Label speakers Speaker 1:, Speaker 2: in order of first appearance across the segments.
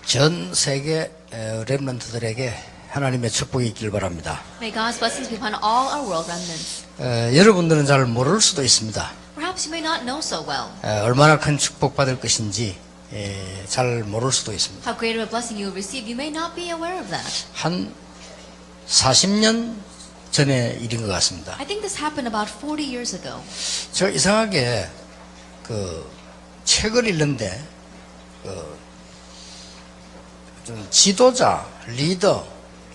Speaker 1: 전 세계 렘넌트들에게 하나님의 축복이 있길 바랍니다.
Speaker 2: May God's blessings be upon all our world remnants.
Speaker 1: 여러분들은 잘 모를 수도 있습니다.
Speaker 2: Perhaps you may not know so well
Speaker 1: 얼마나 큰 축복받을 것인지 잘 모를 수도 있습니다.
Speaker 2: how great of a blessing you will receive. You may not be aware of that.
Speaker 1: 한 40년 전의 일인 것 같습니다.
Speaker 2: I think this happened about 40 years ago.
Speaker 1: 저 이상하게 그 책을 읽는데 좀 지도자, 리더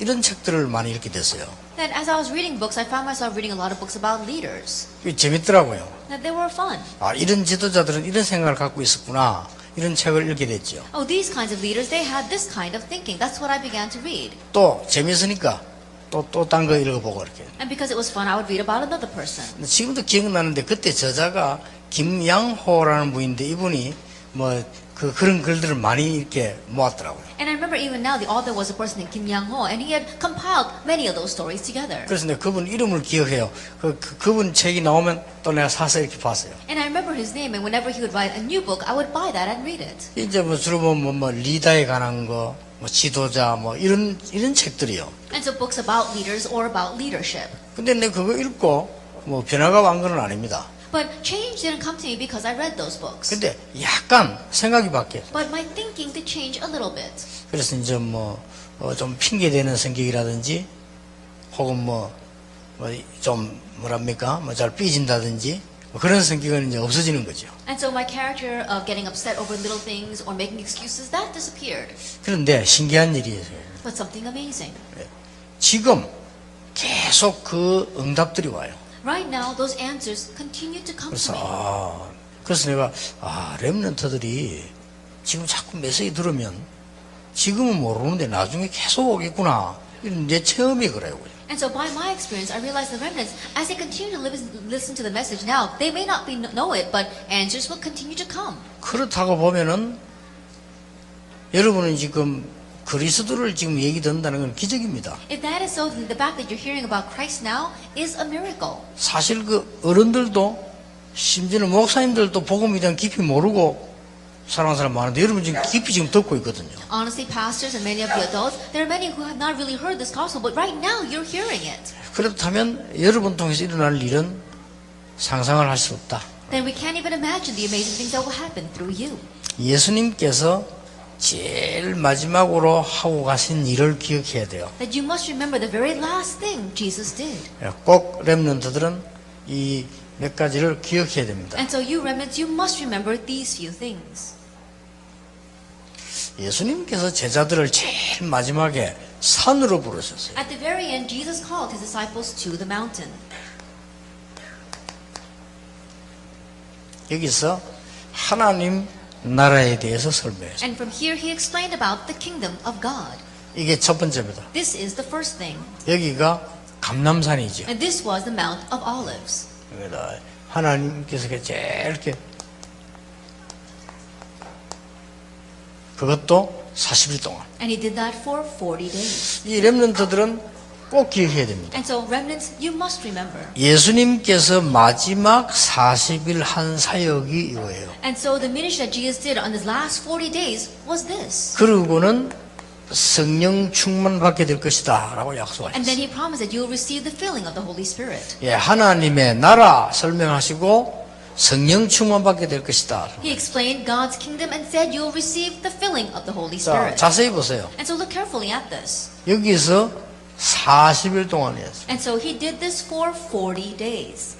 Speaker 1: 이런 책들을 많이 읽게 됐어요.
Speaker 2: That as I was reading books, I found myself reading a lot of books about leaders.
Speaker 1: 그게 재밌더라고요.
Speaker 2: That they were fun.
Speaker 1: 아, 이런 지도자들은 이런 생각을 갖고 있었구나. 이런 책을 읽게 됐죠.
Speaker 2: Oh, these kinds of leaders, they had this kind of thinking. That's what I began to read.
Speaker 1: 또 재밌으니까 또 딴 거 읽어보고 이렇게.
Speaker 2: And because it was fun, I would read about another person.
Speaker 1: 근데 지금도 기억나는데 그때 저자가 김양호라는 분인데 이분이 뭐 그런 글들을 많이 이렇게 모았더라고요.
Speaker 2: And I remember even now the author was a person named Kim Yang-ho, and he had compiled many of those stories together.
Speaker 1: 그래서 내가 그분 이름을 기억해요. 그분 책이 나오면 또 내가 사서 이렇게 봤어요.
Speaker 2: And I remember his name, and whenever he would write a new book, I would buy that and read it.
Speaker 1: 이제 뭐 주로 뭐 리더에 관한 거, 뭐 지도자 뭐 이런 책들이요.
Speaker 2: And so books about leaders or about leadership.
Speaker 1: 근데 내가 그거 읽고 뭐 변화가 온 건 아닙니다.
Speaker 2: But change didn't come to me because I read those books.
Speaker 1: 근데 약간 생각이 바뀌어요.
Speaker 2: But my thinking did change a little bit.
Speaker 1: 그래서 이제 좀 핑계대는 성격이라든지 혹은 좀 뭐랍니까? 잘 삐진다든지 그런 성격은 이제 없어지는 거죠.
Speaker 2: And so my character of getting upset over little things or making excuses, that disappeared.
Speaker 1: 그런데 신기한 일이에요.
Speaker 2: But something amazing.
Speaker 1: 지금 계속 그 응답들이 와요.
Speaker 2: Right now, those answers continue to come to me.
Speaker 1: 그래서 내가 렘넌트들이 지금 자꾸 메시지 들으면 지금은 모르는데 나중에 계속 오겠구나. 이런 내 체험이 그래요.
Speaker 2: And so by my experience, I realized the remnants, as they continue to listen to the message now, they may not know it, but answers will continue to come.
Speaker 1: 그렇다고 보면은 여러분은 지금 그리스도를 지금 얘기 듣는다는 건 기적입니다.
Speaker 2: If that is so, then the fact that you're hearing about Christ now is a miracle.
Speaker 1: 사실 그 어른들도 심지어는 목사님들도 복음에 대한 깊이 모르고 사랑하는 사람 많은데 여러분 지금 깊이 지금 듣고 있거든요.
Speaker 2: Honestly, pastors and many of the adults, there are many who have not really heard this gospel, but right now you're hearing it.
Speaker 1: 그렇다면 여러분 통해서 일어날 일은 상상을 할 수 없다.
Speaker 2: Then we can't even imagine the amazing things that will happen through you.
Speaker 1: 예수님께서 제일 마지막으로 하고 가신 일을 기억해야 돼요.
Speaker 2: That you must remember the very last thing Jesus did.
Speaker 1: 꼭 렘넌트들은 이 몇 가지를 기억해야 됩니다.
Speaker 2: And so you remnants, you must remember these few things.
Speaker 1: 예수님께서 제자들을 제일 마지막에 산으로 부르셨어요.
Speaker 2: At the very end, Jesus called his disciples to the mountain.
Speaker 1: 여기서 하나님 나라에 대해서 설명했어요.
Speaker 2: And from here he explained about the kingdom of God.
Speaker 1: 이게 첫 번째입니다.
Speaker 2: This is the first thing.
Speaker 1: 여기가 감람산이죠.
Speaker 2: And this was the Mount of Olives.
Speaker 1: 여기다 하나님께서 제일 이렇게 그것도 40일 동안.
Speaker 2: And he did that for 40 days.
Speaker 1: 이 렘넌트들은 꼭 기억해야 됩니다.
Speaker 2: And so remnants, you must remember.
Speaker 1: 예수님께서 마지막 40일 한 사역이 이거예요.
Speaker 2: And so the ministry that Jesus did on his last 40 days was this.
Speaker 1: 그리고는 성령 충만 받게 될 것이다 라고
Speaker 2: And then
Speaker 1: 약속하셨어요.
Speaker 2: he promised that you will receive the filling of the Holy Spirit.
Speaker 1: 예, 하나님의 나라 설명하시고 성령 충만 받게 될 것이다.
Speaker 2: He explained God's kingdom and said you will receive the filling of the Holy
Speaker 1: 자,
Speaker 2: Spirit.
Speaker 1: 자세히 보세요.
Speaker 2: And so look carefully at this.
Speaker 1: 여기서 40일 동안 했어요.
Speaker 2: And so he did this for 40 days.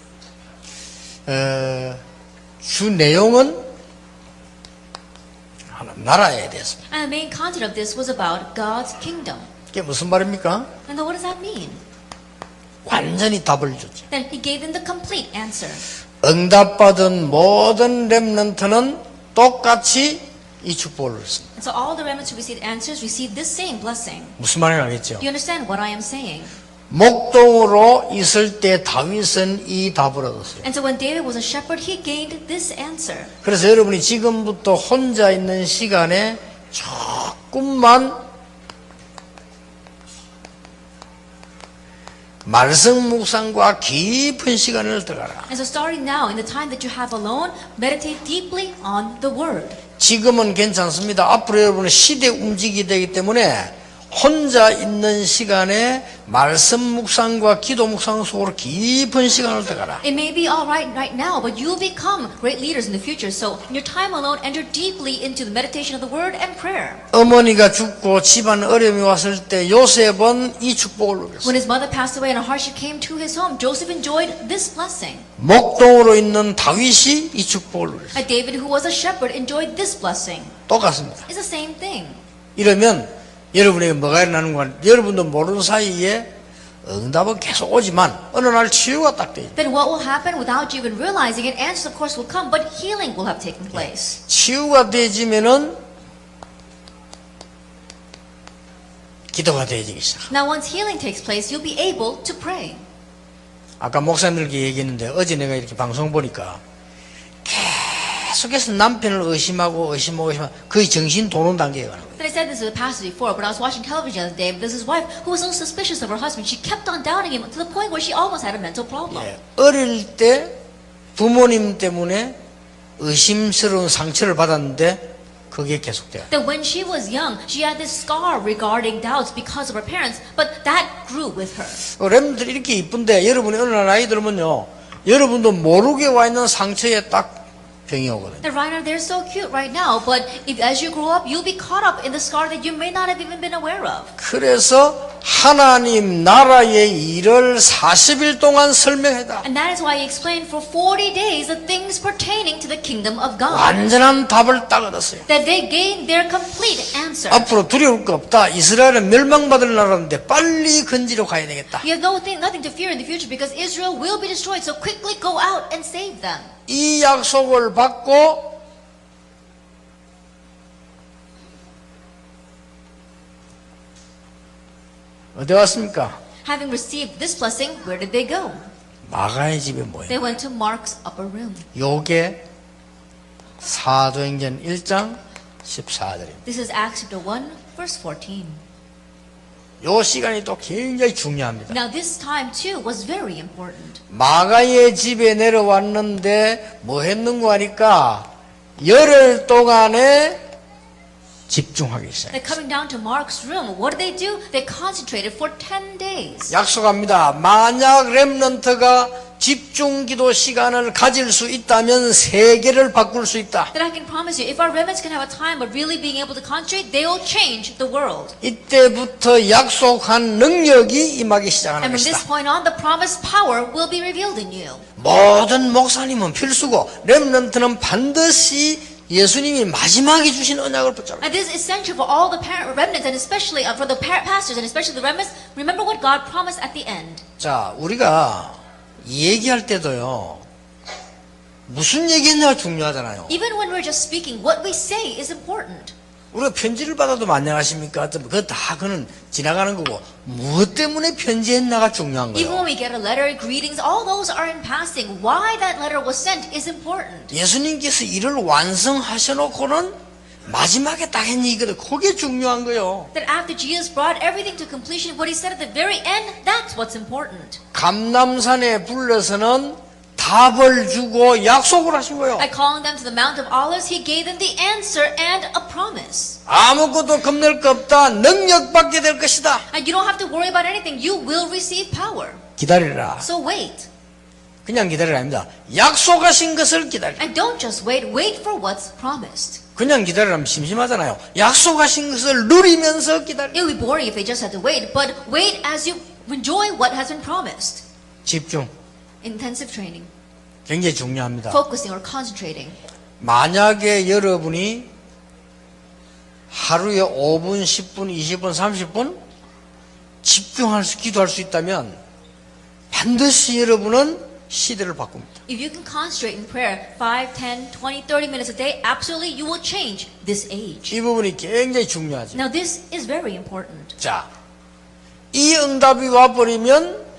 Speaker 1: 주 내용은 하나님 나라에 대해서입니다.
Speaker 2: And the main content of this was about God's kingdom.
Speaker 1: 이게 무슨 말입니까?
Speaker 2: And then what does that mean?
Speaker 1: 완전히 답을 줬죠.
Speaker 2: Then he gave them the complete answer.
Speaker 1: 응답받은 모든 렘넌트는 똑같이 이 축복을 얻습니다.
Speaker 2: And so all the remnants who received answers received this same blessing.
Speaker 1: 무슨 말인지 알겠죠?
Speaker 2: You understand what I am saying?
Speaker 1: 목동으로 있을 때 다윗은 이 답을 얻었어요.
Speaker 2: And so when David was a shepherd, he gained this answer.
Speaker 1: 그래서 여러분이 지금부터 혼자 있는 시간에 조금만 말씀 묵상과 깊은 시간을 들어가라.
Speaker 2: And so starting now, in the time that you have alone, meditate deeply on the Word.
Speaker 1: 지금은 괜찮습니다. 앞으로 여러분은 시대 움직이게 되기 때문에 혼자 있는 시간에 말씀 묵상과 기도 묵상 속으로 깊은 시간을 들어가라.
Speaker 2: It may be all right now, but you'll become great leaders in the future. So in your time alone, enter deeply into the meditation of the Word and prayer.
Speaker 1: 어머니가 죽고 집안 어려움이 왔을 때 요셉은 이 축복을 누렸어요.
Speaker 2: When his mother passed away and a hardship came to his home, Joseph enjoyed this blessing.
Speaker 1: 목동으로 있는 다윗이 이 축복을 누렸어요.
Speaker 2: And David, who was a shepherd, enjoyed this blessing.
Speaker 1: 똑같습니다.
Speaker 2: It's the same thing.
Speaker 1: 이러면 여러분에게 뭐가 일어나는 건 여러분도 모르는 사이에 응답은 계속 오지만 어느 날 치유가 딱 돼 있다.
Speaker 2: Then what will happen without you even realizing it? Answers, of course, will come, but healing will have taken place.
Speaker 1: 치유가 되어지면은 기도가 되어지기 시작.
Speaker 2: Now, once healing takes place, you'll be able to pray.
Speaker 1: 아까 목사님들께 얘기했는데 어제 내가 이렇게 방송 보니까 계속해서 남편을 의심하고 거의 정신 도는 단계에 가는 거예요.
Speaker 2: Then I said this to the pastor before, but I was watching television the other day. There's his wife who was so suspicious of her husband. She kept on doubting him to the point where she almost had a mental problem.
Speaker 1: 예, 어릴 때 부모님 때문에 의심스러운 상처를 받았는데 그게 계속돼요.
Speaker 2: That when she was young, she had this scar regarding doubts because of her parents, but that grew with her.
Speaker 1: 렘들이 이렇게 이쁜데 여러분이 어느 날 나이 들면요, 여러분도 모르게 와 있는 상처에 딱 병이 오거든요.
Speaker 2: And right now, they're so cute right now, but if as you grow up, you'll be caught up in the scar that you may not have even been aware of.
Speaker 1: 그래서 하나님 나라의 일을 40일 동안 설명해다.
Speaker 2: And that is why he explained for 40 days the things pertaining to the kingdom of God.
Speaker 1: 완전한 답을 딱 얻었어요.
Speaker 2: That they gained their complete answer.
Speaker 1: 앞으로 두려울 거 없다. 이스라엘은 멸망받을 나라인데 빨리 건지러 가야 되겠다.
Speaker 2: You have nothing to fear in the future because Israel will be destroyed, so quickly go out and save them.
Speaker 1: 이 약속을 받고 어디 왔습니까?
Speaker 2: Having received this blessing, where did they go?
Speaker 1: 마가의 집에 뭐예요?
Speaker 2: They went to Mark's upper room.
Speaker 1: 요게 사도행전 1장 14절입니다.
Speaker 2: This is Acts chapter 1, verse 14.
Speaker 1: 요 시간이 또 굉장히 중요합니다.
Speaker 2: Now this time too was very important.
Speaker 1: 마가의 집에 내려왔는데 뭐 했는고 하니까 열흘 동안에 집중하기 시작했어요.
Speaker 2: They're coming down to Mark's room. What did they do? They concentrated for 10 days.
Speaker 1: 약속합니다. 만약 렘넌트가 집중 기도 시간을 가질 수 있다면 세계를 바꿀 수 있다.
Speaker 2: That I can promise you, if our remnants can have a time of really being able to concentrate, they will change the world.
Speaker 1: 이때부터 약속한 능력이 임하기 시작하는
Speaker 2: And from this
Speaker 1: 것이다.
Speaker 2: point on, the promised power will be revealed in you.
Speaker 1: 모든 목사님은 필수고 렘넌트는 반드시 예수님이 마지막에 주신 언약을 붙잡아.
Speaker 2: And this is essential for all the remnants, and especially for the pastors, and especially the remnants. Remember what God promised at the end.
Speaker 1: 자, 우리가 얘기할 때도요, 무슨 얘기했냐가 중요하잖아요.
Speaker 2: Even when we're just speaking, what we say is important.
Speaker 1: 우리가 편지를 받아도 안녕하십니까? 그거 다 그는 지나가는 거고 무엇 때문에 편지했나가 중요한
Speaker 2: Even when
Speaker 1: 거예요.
Speaker 2: we get a letter, greetings, all those are in passing. Why that letter was sent is important.
Speaker 1: 예수님께서 이를 완성하셔놓고는 마지막에 딱 했니 이거든. 그게 중요한 거예요.
Speaker 2: That after Jesus brought everything to completion, what he said at the very end, that's what's important.
Speaker 1: 감람산에 불러서는 답을 주고 약속을 하신 거예요.
Speaker 2: By calling them to the Mount of Olives, he gave them the answer and a promise.
Speaker 1: 아무것도 겁낼 거 없다. 능력 받게 될 것이다.
Speaker 2: And you don't have to worry about anything. You will receive power.
Speaker 1: 기다리라.
Speaker 2: So wait.
Speaker 1: 그냥 기다리라 아닙니다. 약속하신 것을 기다리라.
Speaker 2: And don't just wait. Wait for what's promised.
Speaker 1: 그냥 기다리라면 심심하잖아요. 약속하신 것을 누리면서 기다리라.
Speaker 2: It would be boring if they just had to wait. But wait as you enjoy what has been promised.
Speaker 1: 집중.
Speaker 2: Intensive training.
Speaker 1: 굉장히 중요합니다.
Speaker 2: Focusing or concentrating.
Speaker 1: 만약에 여러분이 하루에 5분, 10분, 20분, 30분 기도할 수 있다면 반드시 여러분은 시대를 바꿉니다.
Speaker 2: If you can concentrate in prayer 5, 10, 20, 30 minutes a day, absolutely you will change this age.
Speaker 1: 이 부분이 굉장히 중요하죠.
Speaker 2: Now this is very important.
Speaker 1: 자, 이 응답이 와버리면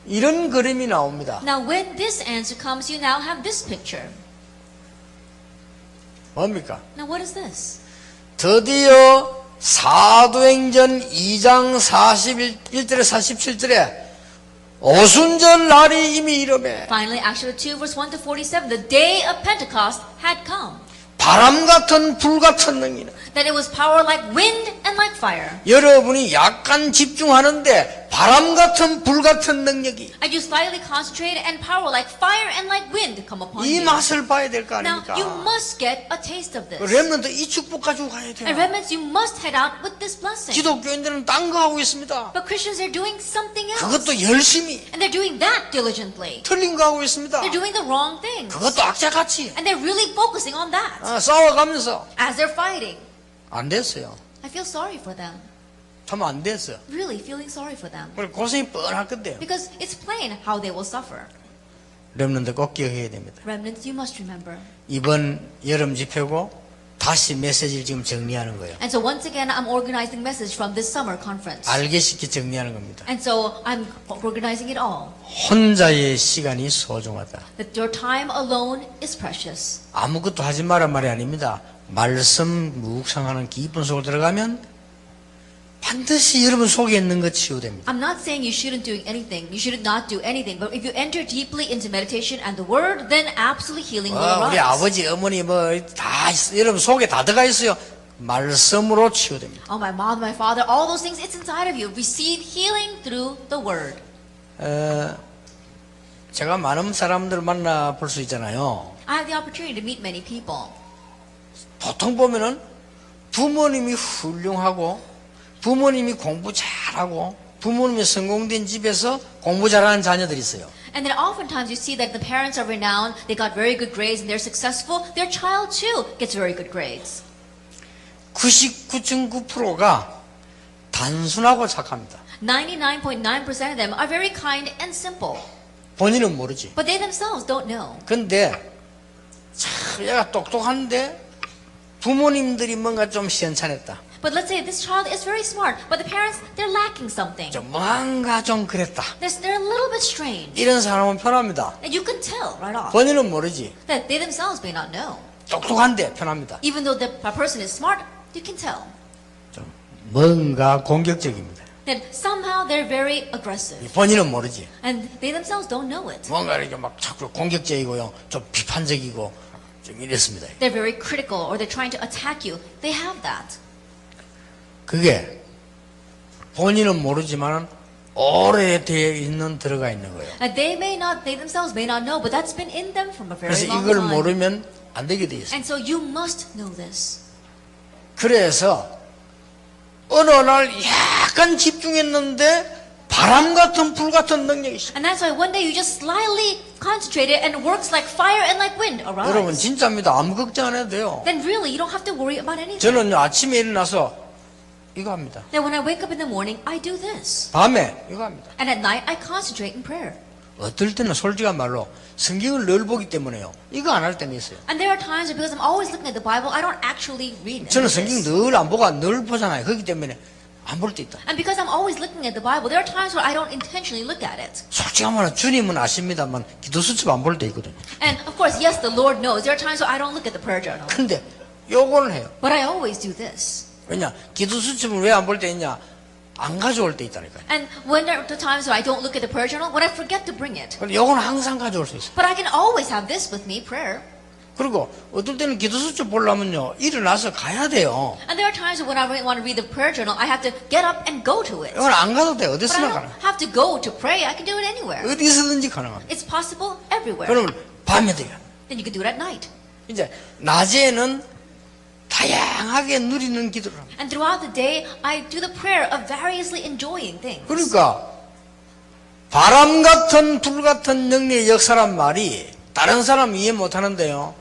Speaker 1: 이런 그림이 나옵니다.
Speaker 2: Now when this answer comes, you now have this picture.
Speaker 1: 뭡니까?
Speaker 2: Now what is this?
Speaker 1: 드디어 사도행전 2장 41절에 47절에 오순절 날이 이미 이르매
Speaker 2: Finally, Acts chapter 2, verse 1 to 47, the day of Pentecost had come.
Speaker 1: 바람 같은 불 같은 능이는
Speaker 2: That it was power like wind and like fire.
Speaker 1: 여러분이 약간 집중하는데 바람 같은 불 같은 능력이
Speaker 2: And you slightly concentrate and power like fire and like wind come upon
Speaker 1: 이
Speaker 2: you.
Speaker 1: 맛을 봐야 될 거
Speaker 2: Now,
Speaker 1: 아닙니까?
Speaker 2: you must get a taste of this.
Speaker 1: 렘넌트 이 축복 가지고 가야
Speaker 2: And
Speaker 1: 돼요.
Speaker 2: remnants, you must head out with this blessing.
Speaker 1: 기독교인들은 딴 거 하고 있습니다.
Speaker 2: But Christians are doing something else.
Speaker 1: 그것도 열심히
Speaker 2: And they're doing that diligently.
Speaker 1: 틀린 거 하고 있습니다.
Speaker 2: They're doing the wrong things.
Speaker 1: 그것도 악자같이
Speaker 2: And they're really focusing on that
Speaker 1: 싸워가면서
Speaker 2: as they're fighting.
Speaker 1: 안 됐어요.
Speaker 2: I feel sorry for them.
Speaker 1: 참 안 됐어요.
Speaker 2: Really feeling sorry for them.
Speaker 1: 그래 고생이 뻔할 건데요.
Speaker 2: Because it's plain how they will suffer.
Speaker 1: 렘넌트 꼭 기억해야 됩니다.
Speaker 2: Remnants, you must remember.
Speaker 1: 이번 여름 집회고 다시 메시지를 지금 정리하는 거예요.
Speaker 2: And so once again, I'm organizing message from this summer conference.
Speaker 1: 알게 쉽게 정리하는 겁니다.
Speaker 2: And so I'm organizing it all.
Speaker 1: 혼자의 시간이 소중하다.
Speaker 2: That your time alone is precious.
Speaker 1: 아무것도 하지 마란 말이 아닙니다. 말씀 묵상하는 깊은 속으로 들어가면 반드시 여러분 속에 있는 것 치유됩니다.
Speaker 2: I'm not saying you shouldn't do anything. You should not do anything. But if you enter deeply into meditation and the word, then absolutely healing will
Speaker 1: 우리
Speaker 2: arise.
Speaker 1: 아버지, 어머니 다 여러분 속에 다 들어가 있어요. 말씀으로 치유됩니다.
Speaker 2: Oh, my mother, my father, all those things, it's inside of you. Receive healing through the word.
Speaker 1: 제가 많은 사람들 만나 볼 수 있잖아요.
Speaker 2: I have the opportunity to meet many people.
Speaker 1: 보통 보면은 부모님이 훌륭하고 부모님이 공부 잘하고 부모님이 성공된 집에서 공부 잘하는 자녀들이 있어요.
Speaker 2: And then oftentimes you see that the parents are renowned, they got very good grades and they're successful. Their child too gets very good grades.
Speaker 1: 99.9%가 단순하고 착합니다.
Speaker 2: 99.9% of them are very kind and simple.
Speaker 1: 본인은 모르지.
Speaker 2: But they themselves don't know.
Speaker 1: 근데 참 얘가 똑똑한데 부모님들이 뭔가 좀 시원찮았다.
Speaker 2: But let's say this child is very smart, but the parents, they're lacking something.
Speaker 1: 좀 뭔가 좀 그랬다.
Speaker 2: They're a little bit strange.
Speaker 1: 이런 사람은 편합니다.
Speaker 2: And you can tell right off
Speaker 1: 본인은 모르지.
Speaker 2: that they themselves may not know.
Speaker 1: 똑똑한데 편합니다.
Speaker 2: Even though the person is smart, you can tell
Speaker 1: 좀 뭔가 공격적입니다.
Speaker 2: that somehow they're very aggressive.
Speaker 1: 본인은 모르지.
Speaker 2: And they themselves don't know it.
Speaker 1: 뭔가 이렇게 막 자꾸 공격적이고요. 좀 비판적이고 좀 이랬습니다.
Speaker 2: They're very critical or they're trying to attack you. They have that.
Speaker 1: 그게 본인은 모르지만 오래되어 있는 들어가 있는 거예요.
Speaker 2: And they themselves may not know, but that's been in them from a very
Speaker 1: 그래서
Speaker 2: long
Speaker 1: 이걸
Speaker 2: time.
Speaker 1: 모르면 안 되게 돼 있어요.
Speaker 2: And so you must know this.
Speaker 1: 그래서 어느 날 약간 집중했는데 바람 같은 불 같은 능력이 있어요.
Speaker 2: And that's why one day you just slightly concentrated and it works like fire and like wind
Speaker 1: 여러분
Speaker 2: arise.
Speaker 1: 진짜입니다. 아무 걱정 안 해도 돼요.
Speaker 2: Then really you don't have to worry about anything.
Speaker 1: 저는 아침에 일어나서 이거 합니다.
Speaker 2: Then when I wake up in the morning, I do this.
Speaker 1: 밤에 이거 합니다.
Speaker 2: And at night, I concentrate in prayer.
Speaker 1: 어떨 때는 솔직한 말로 성경을 늘 보기 때문에요. 이거 안 할 때는 있어요.
Speaker 2: And there are times because I'm always looking at the Bible, I don't actually read
Speaker 1: 저는
Speaker 2: this.
Speaker 1: 성경 늘 안 보고 늘 보잖아요. 그렇기 때문에 안 볼 때 있다.
Speaker 2: And because I'm always looking at the Bible, there are times where I don't intentionally look at it.
Speaker 1: 솔직한 말로 주님은 아십니다만 기도 수첩 안 볼 때 있거든요.
Speaker 2: And of course, yes, the Lord knows. There are times where I don't look at the prayer journal.
Speaker 1: 근데 요거는 해요.
Speaker 2: But I always do this.
Speaker 1: 왜냐? 기도 수첩을 왜 안 볼 때 있냐? 안 가져올 때 있다니까요.
Speaker 2: And when there are the times where I don't look at the prayer journal, when I forget to bring it.
Speaker 1: 근데 요거는 항상 가져올 수 있어요.
Speaker 2: But I can always have this with me, prayer.
Speaker 1: 그리고 어떨 때는 기도 수첩 보려면요. 일어나서 가야 돼요.
Speaker 2: And there are times when I want to read the prayer journal, I have to get up and go to it.
Speaker 1: 이건 안 가도 돼.
Speaker 2: But I
Speaker 1: 어디서나
Speaker 2: don't
Speaker 1: 가능.
Speaker 2: have to go to pray. I can do it anywhere.
Speaker 1: 어디서든지 가능합니다.
Speaker 2: It's possible everywhere.
Speaker 1: 그러면 밤에 돼요.
Speaker 2: Then you can do it at night.
Speaker 1: 이제 낮에는 다양하게 누리는 기도를 합니다.
Speaker 2: And throughout the day, I do the prayer of variously enjoying things.
Speaker 1: 그러니까 바람 같은 불 같은 영리의 역사란 말이 다른 사람 이해 못하는데요.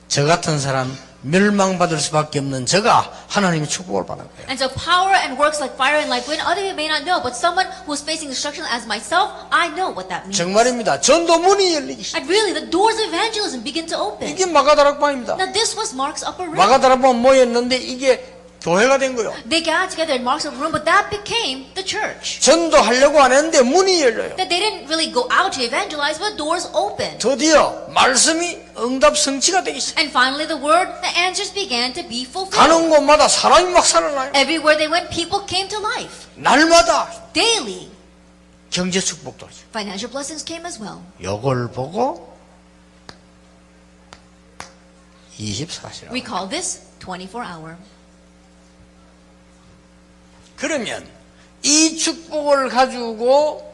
Speaker 1: 저 같은 사람 멸망받을 수밖에 없는 저가 하나님의 축복을 받는 거예요.
Speaker 2: And so power and works like fire and like wind, other people may not know, but someone who's facing destruction as myself, I know what that means.
Speaker 1: 정말입니다. 전도문이 열리기 시작.
Speaker 2: And really, the doors of evangelism begin to open.
Speaker 1: 이게 마가다락방입니다.
Speaker 2: Now this was Mark's upper room.
Speaker 1: 마가다락방 모였는데 이게 교회가 된 거요.
Speaker 2: They gathered together in Mark's room, but that became the church.
Speaker 1: 전도하려고 안 했는데 문이 열려요.
Speaker 2: That they didn't really go out to evangelize, but doors opened.
Speaker 1: 드디어 말씀이 응답 성취가 되기 시작.
Speaker 2: And finally the word, the answers began to be fulfilled.
Speaker 1: 가는 곳마다 사람이 막 살아나요.
Speaker 2: Everywhere they went, people came to life.
Speaker 1: 날마다
Speaker 2: Daily,
Speaker 1: 경제 축복도 하죠.
Speaker 2: financial blessings came as well.
Speaker 1: 이걸 보고 24시라고.
Speaker 2: We call this 24-hour.
Speaker 1: 그러면 이 축복을 가지고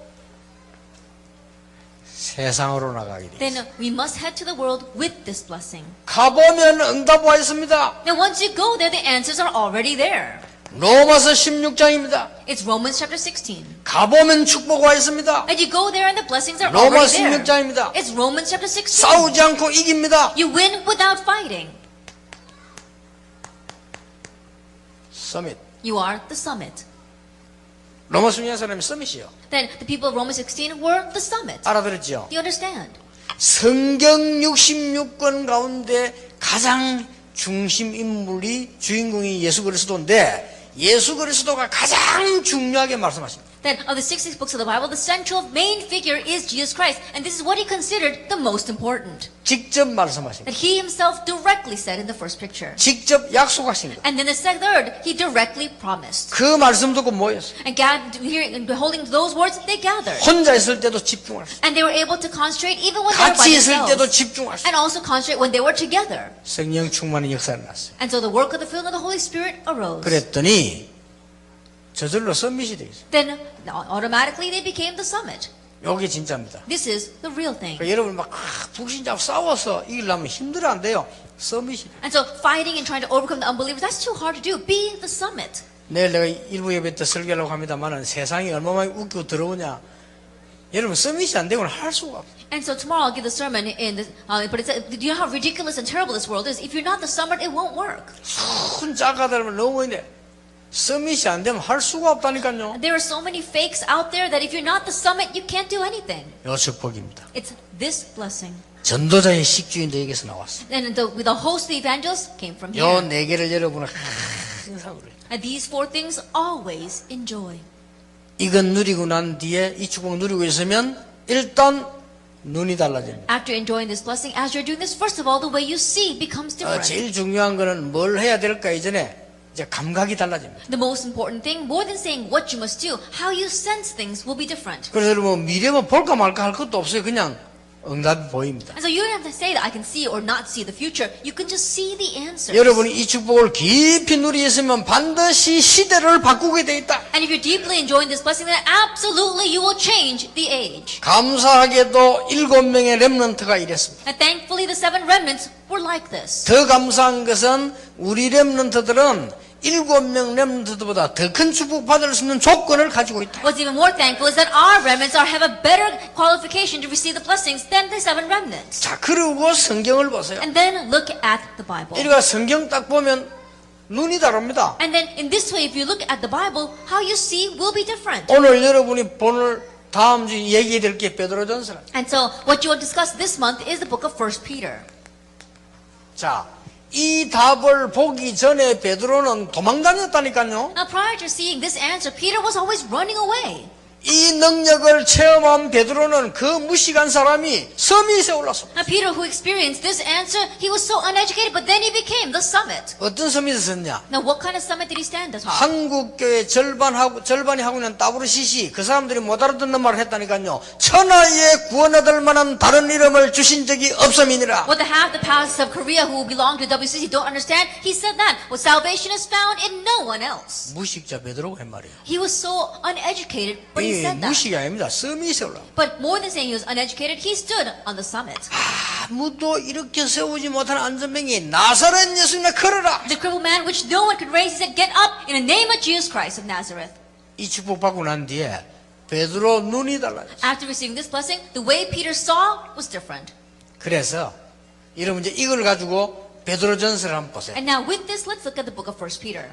Speaker 1: 세상으로 나가게 돼.
Speaker 2: Then we must head to the world with this blessing.
Speaker 1: 가보면 응답 와 있습니다.
Speaker 2: Now once you go there, the answers are already there.
Speaker 1: 로마서 16장입니다.
Speaker 2: It's Romans chapter 16.
Speaker 1: 가보면 축복 와 있습니다.
Speaker 2: And you go there and the blessings are
Speaker 1: 로마
Speaker 2: already there.
Speaker 1: 16장입니다.
Speaker 2: It's Romans chapter 16.
Speaker 1: 싸우지 않고 이깁니다.
Speaker 2: You win without fighting.
Speaker 1: 서밋.
Speaker 2: You are the summit.
Speaker 1: 로마 16장 사람이 서밋이요.
Speaker 2: Then the people of Romans 16 were the summit.
Speaker 1: 알아들었죠?
Speaker 2: Do you understand?
Speaker 1: 성경 66권 가운데 가장 중심 인물이 주인공이 예수 그리스도인데 예수 그리스도가 가장 중요하게 말씀하십니다.
Speaker 2: Then of the 66 books of the Bible, the central main figure is Jesus Christ. And this is what he considered the most important.
Speaker 1: 직접 말씀하신
Speaker 2: That
Speaker 1: 거.
Speaker 2: he himself directly said in the first picture.
Speaker 1: 직접 약속하신 거.
Speaker 2: And then the third, he directly promised.
Speaker 1: 그 말씀 듣고 모였어요.
Speaker 2: And hearing and beholding those words, they gathered.
Speaker 1: 혼자 있을 때도 집중할 수 있어요.
Speaker 2: And they were able to concentrate even when they were by
Speaker 1: 같이 있을 때도
Speaker 2: themselves.
Speaker 1: 집중할 수 있어요.
Speaker 2: And also concentrate when they were together.
Speaker 1: 성령 충만의 역사가 났어요.
Speaker 2: And so the work of the filling of the Holy Spirit arose.
Speaker 1: 그랬더니 저절로 서밋이 되겠어요.
Speaker 2: Then automatically they became the summit.
Speaker 1: 요게 진짜입니다.
Speaker 2: This is the real thing.
Speaker 1: 그러니까 여러분 막 불신자하고 싸워서 이기려면 힘들어 안 돼요. 서밋이.
Speaker 2: And so fighting and trying to overcome the unbelievers, that's too hard to do. Be the summit.
Speaker 1: 내일 내가 일부 예배 때 설교하려고 합니다만 세상이 얼마나 웃기고 더러우냐. 여러분 서밋이 안 되고는 할 수가 없어요.
Speaker 2: And so tomorrow I'll give the sermon in the, but it's, do you know how ridiculous and terrible this world is? If you're not the summit, it won't work.
Speaker 1: 큰 작가들은 너무 있는데 서밋이 안 되면 할 수가 없다니까요.
Speaker 2: There are so many fakes out there that if you're not the summit, you can't do anything.
Speaker 1: 요 축복입니다.
Speaker 2: It's this blessing.
Speaker 1: 전도자의 식주인들에게서 나왔어요.
Speaker 2: And the host of the evangelists came from
Speaker 1: 요
Speaker 2: here.
Speaker 1: 네 개를 여러분은 항상 그래요.
Speaker 2: And these four things always enjoy.
Speaker 1: 이건 누리고 난 뒤에 이 축복 누리고 있으면 일단 눈이 달라집니다.
Speaker 2: After enjoying this blessing, as you're doing this, first of all, the way you see becomes different.
Speaker 1: 제일 중요한 거는 뭘 해야 될까 이전에 이제 감각이 달라집니다.
Speaker 2: The most important thing, more than saying what you must do, how you sense things will be different.
Speaker 1: 그래서 여러분 미래만 볼까 말까 할 것도 없어요. 그냥 응답이 보입니다.
Speaker 2: And so you don't have to say that I can see or not see the future. You can just see the answers.
Speaker 1: 여러분이 이 축복을 깊이 누리셨으면 반드시 시대를 바꾸게 돼 있다.
Speaker 2: And if you're deeply enjoying this blessing, then absolutely you will change the age.
Speaker 1: 감사하게도 7명의 렘넌트가 이랬습니다.
Speaker 2: And thankfully, the 7 remnants were like this.
Speaker 1: 더 감사한 것은 우리 렘넌트들은 7명 렘넌트보다 더 큰 축복 받을 수 있는 조건을 가지고 있다.
Speaker 2: What's even more thankful is that our remnants have a better qualification to receive the blessings than the 7 remnants.
Speaker 1: 자, 그리고 성경을 보세요.
Speaker 2: And then look at the Bible.
Speaker 1: 이리가 성경 딱 보면 눈이 다릅니다.
Speaker 2: And then in this way, if you look at the Bible, how you see will be different.
Speaker 1: 오늘 여러분이 오늘 다음 주 얘기해 될 게 베드로전서라.
Speaker 2: And so what you will discuss this month is the book of 1 Peter.
Speaker 1: 자, 이 답을 보기 전에 베드로는 도망다녔다니까요.
Speaker 2: Now prior to seeing this answer, Peter was always running away.
Speaker 1: 이 능력을 체험한 베드로는 그 무식한 사람이 서밋에 올랐습니다.
Speaker 2: Now Peter, who experienced this answer, he was so uneducated, but then he became the summit.
Speaker 1: 어떤 서밋에 섰냐?
Speaker 2: Now what kind of summit did he stand atop?
Speaker 1: 한국교회 절반이 하고 있는 따브르시시 그 사람들이 못 알아듣는 말을 했다니까요. 천하에 구원 얻을 만한 다른 이름을 주신 적이 없음이니라.
Speaker 2: What the half the pastors of Korea who belong to WCC don't understand, he said that. Well, salvation is found in no one else.
Speaker 1: 무식자 베드로가 한 말이에요.
Speaker 2: He was so uneducated, but he
Speaker 1: 이
Speaker 2: said that.
Speaker 1: 무식이 아닙니다. 서밋에 올라.
Speaker 2: But more than saying he was uneducated, he stood on the summit.
Speaker 1: 아무도 이렇게 세우지 못한 안전병이 나사렛 예수님에 걸어라.
Speaker 2: The crippled man, which no one could raise, he said, "Get up in the name of Jesus Christ of Nazareth."
Speaker 1: 이 축복 받고 난 뒤에 베드로 눈이 달라요.
Speaker 2: After receiving this blessing, the way Peter saw was different.
Speaker 1: 그래서 여러분 이제 이걸 가지고 베드로전서를 한번 보세요.
Speaker 2: And now with this, let's look at the book of 1 Peter.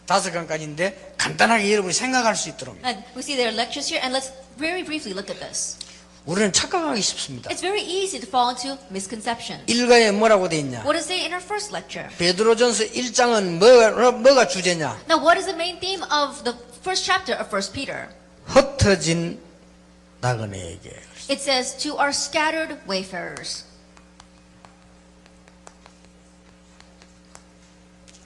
Speaker 1: 5강까지인데 간단하게 여러분이 생각할 수 있도록.
Speaker 2: And we see there are lectures here, and let's very briefly look at this.
Speaker 1: 우리는 착각하기 쉽습니다.
Speaker 2: It's very easy to fall into misconceptions.
Speaker 1: 일가에 뭐라고 돼 있냐?
Speaker 2: What does it say in our first lecture?
Speaker 1: 베드로전서 1장은 뭐가 주제냐?
Speaker 2: Now, what is the main theme of the first chapter of 1 Peter?
Speaker 1: 흩어진 나그네에게.
Speaker 2: It says, to our scattered wayfarers.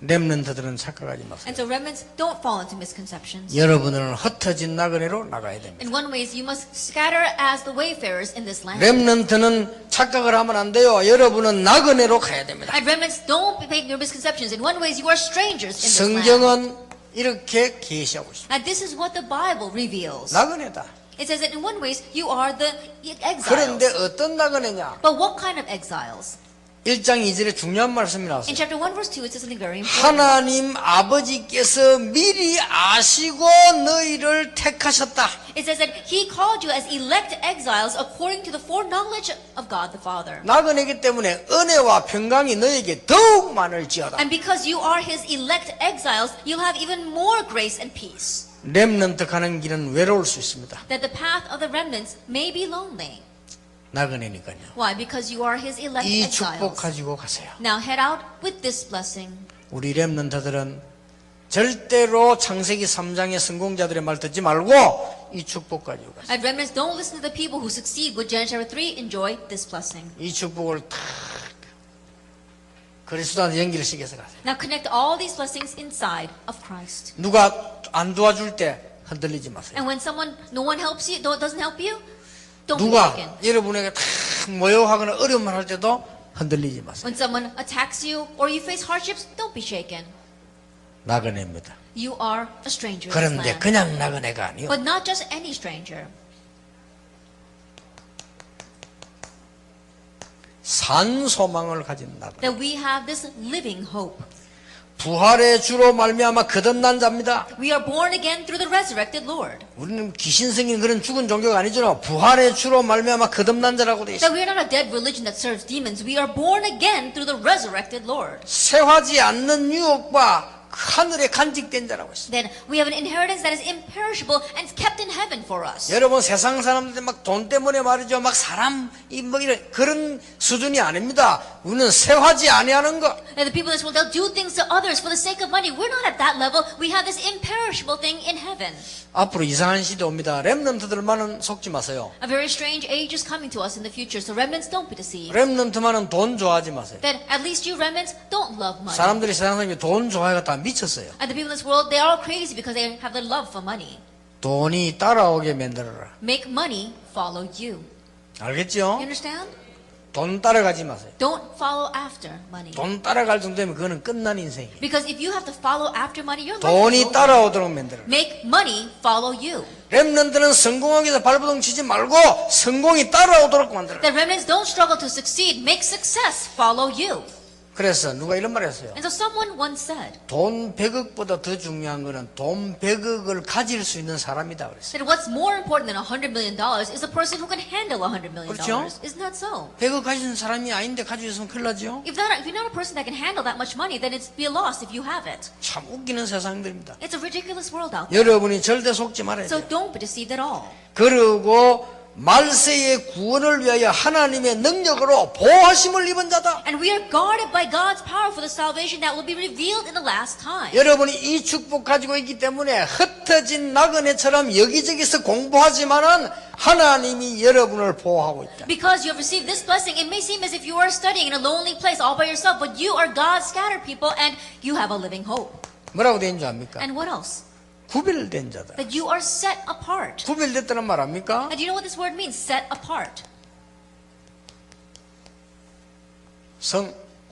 Speaker 1: 렘넌트들은 착각하지 마세요.
Speaker 2: And so remnants, don't fall into misconceptions.
Speaker 1: 여러분은 흩어진 나그네로 나가야 됩니다.
Speaker 2: In one way, you must scatter as the wayfarers in this land.
Speaker 1: 렘넌트는 착각을 하면 안 돼요. 여러분은 나그네로 가야 됩니다.
Speaker 2: And remnants, don't make your misconceptions. In one way, you are strangers in this land.
Speaker 1: 성경은 이렇게 계시하고 있습니다.
Speaker 2: And this is what the Bible reveals.
Speaker 1: 나그네다.
Speaker 2: It says that in one way, you are the
Speaker 1: 그런데
Speaker 2: exiles.
Speaker 1: 어떤 나그네냐?
Speaker 2: But what kind of exiles?
Speaker 1: 1장 2절에 중요한 말씀이
Speaker 2: In
Speaker 1: 나왔어요.
Speaker 2: chapter 1, verse 2, it says something very important.
Speaker 1: 하나님 아버지께서 미리 아시고 너희를 택하셨다.
Speaker 2: It says that He called you as elect exiles according to the foreknowledge of God the Father.
Speaker 1: 나그네이기 때문에 은혜와 평강이 너에게 더욱 많을지어다.
Speaker 2: And because you are His elect exiles, you'll have even more grace and peace.
Speaker 1: 렘넌트 가는 길은 외로울 수 있습니다.
Speaker 2: That the path of the remnants may be lonely.
Speaker 1: 나그네니까요.
Speaker 2: Why? Because you are His elect
Speaker 1: 이 축복
Speaker 2: exiles.
Speaker 1: 가지고 가세요.
Speaker 2: Now head out with this blessing.
Speaker 1: 우리 렘넌트들은 절대로 창세기 3장의 성공자들의 말 듣지 말고 이 축복 가지고 가세요.
Speaker 2: And remnants, don't listen to the people who succeed with Genesis chapter 3. Enjoy this blessing.
Speaker 1: 이 축복을 탁 그리스도한테 연결시켜서 가세요.
Speaker 2: Now connect all these blessings inside of Christ.
Speaker 1: 누가 안 도와줄 때 흔들리지 마세요.
Speaker 2: And when no one helps you, doesn't help you, don't be
Speaker 1: 누가
Speaker 2: shaken.
Speaker 1: 여러분에게 탁 모여하거나 어려움을 할 때도 흔들리지 마세요.
Speaker 2: When someone attacks you or you face hardships, don't be shaken.
Speaker 1: 나그네입니다.
Speaker 2: You are a stranger in this
Speaker 1: 그런데
Speaker 2: land.
Speaker 1: 그냥 나그네가 아니요.
Speaker 2: But not just any stranger.
Speaker 1: 산 소망을 가진 나그네.
Speaker 2: That we have this living hope.
Speaker 1: 부활의 주로 말미암아 거듭난 자입니다.
Speaker 2: We are born again through the resurrected Lord.
Speaker 1: 우리는 귀신 생긴 그런 죽은 종교가 아니죠. 부활의 주로 말미암아 거듭난 자라고 돼 있어요.
Speaker 2: That we are not a dead religion that serves demons. We are born again through the resurrected Lord.
Speaker 1: 쇠하지 않는 유업과 하늘에 간직된 자라고 있어요.
Speaker 2: Then we have an inheritance that is imperishable and kept in heaven for us.
Speaker 1: 여러분 세상 사람들 막 돈 때문에 말이죠. 막 사람 뭐 이런 그런 수준이 아닙니다. 우리는 쇠하지 아니하는 것.
Speaker 2: And the people in this world, they'll do things to others for the sake of money. We're not at that level. We have this imperishable thing in heaven.
Speaker 1: 앞으로 이상한 시대 옵니다. 렘넌트들만은 속지 마세요.
Speaker 2: A very strange age is coming to us in the future. So remnants, don't be deceived.
Speaker 1: 렘넌트만은 돈 좋아하지 마세요.
Speaker 2: That at least you remnants don't love money.
Speaker 1: 사람들이 세상 사람이 돈 좋아해가 다 미쳤어요.
Speaker 2: And the people in this world, they are all crazy because they have their love for money.
Speaker 1: 돈이 따라오게 만들어라.
Speaker 2: Make money follow you. You
Speaker 1: 알겠죠?
Speaker 2: understand?
Speaker 1: 돈 따라가지 마세요.
Speaker 2: Don't follow after money.
Speaker 1: 돈 따라갈 정도면 그거는 끝난 인생이에요.
Speaker 2: Because if you have to follow after money, your life is
Speaker 1: 돈이
Speaker 2: over.
Speaker 1: 따라오도록 만들어라.
Speaker 2: Make money follow you.
Speaker 1: 렘넌트는 성공하기 위해서 발버둥 치지 말고 성공이 따라오도록 만들어라.
Speaker 2: The remnants don't struggle to succeed. Make success follow you.
Speaker 1: 그래서 누가 이런 말 했어요.
Speaker 2: And so someone once said
Speaker 1: 돈 100억보다 더 중요한 거는 돈 100억을 가질 수 있는 사람이다 그랬어요.
Speaker 2: that what's more important than $100 million is the person who can handle $100 million.
Speaker 1: 그렇죠?
Speaker 2: Isn't that so?
Speaker 1: 100억 가진 사람이 아닌데 가지고 있으면 큰일 나죠.
Speaker 2: If you're not a person that can handle that much money, then it's be a loss if you have it.
Speaker 1: 참 웃기는 세상들입니다.
Speaker 2: It's a ridiculous world out there.
Speaker 1: 여러분이 절대 속지 말아야
Speaker 2: So
Speaker 1: 돼요.
Speaker 2: don't be deceived at all.
Speaker 1: 그리고 말세의 구원을 위하여 하나님의 능력으로 보호하심을 입은 자다.
Speaker 2: And we are guarded by God's power for the salvation that will be revealed in the last time.
Speaker 1: 여러분이 이 축복 가지고 있기 때문에 흩어진 나그네처럼 여기저기서 공부하지만은 하나님이 여러분을 보호하고 있다.
Speaker 2: Because you have received this blessing, it may seem as if you are studying in a lonely place all by yourself, but you are God's scattered people and you have a living hope.
Speaker 1: 뭐라고 된 줄 압니까?
Speaker 2: And what else?
Speaker 1: 구별된 자다.
Speaker 2: That you are set apart.
Speaker 1: 구별됐다는 말 압니까?
Speaker 2: And do you know what this word means? Set apart.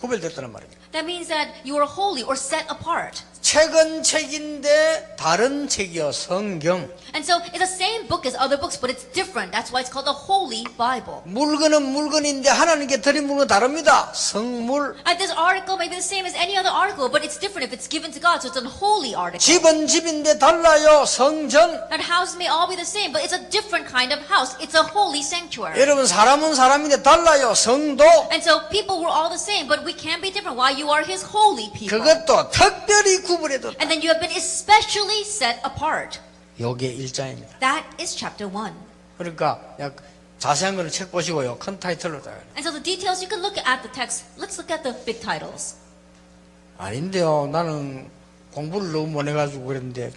Speaker 1: 구별됐다는 말입니다.
Speaker 2: That means that you are holy or set apart.
Speaker 1: 책은 책인데 다른 책이요 성경.
Speaker 2: And so it's the same book as other books, but it's different. That's why it's called the Holy Bible.
Speaker 1: 물건은 물건인데 하나님께 드린 물건 다릅니다. 성물.
Speaker 2: And this article may be the same as any other article, but it's different if it's given to God, so it's a holy article.
Speaker 1: 집은 집인데 달라요. 성전.
Speaker 2: And houses may all be the same, but it's a different kind of house. It's a holy sanctuary.
Speaker 1: 여러분 사람은 사람인데 달라요. 성도.
Speaker 2: And so people were all the same, but we can be different. Why? You are His holy people.
Speaker 1: 그것도 특별히 구분해뒀다.
Speaker 2: And then you have been especially set apart.
Speaker 1: 요게 1장입니다.
Speaker 2: That is chapter 1.
Speaker 1: 그러니까 약 자세한 거는 책 보시고요. 큰 타이틀로 다.
Speaker 2: And so the details, you can look at the text. Let's look at the big titles.
Speaker 1: 아닌데요. 나는 공부를 너무 못 해가지고 그랬는데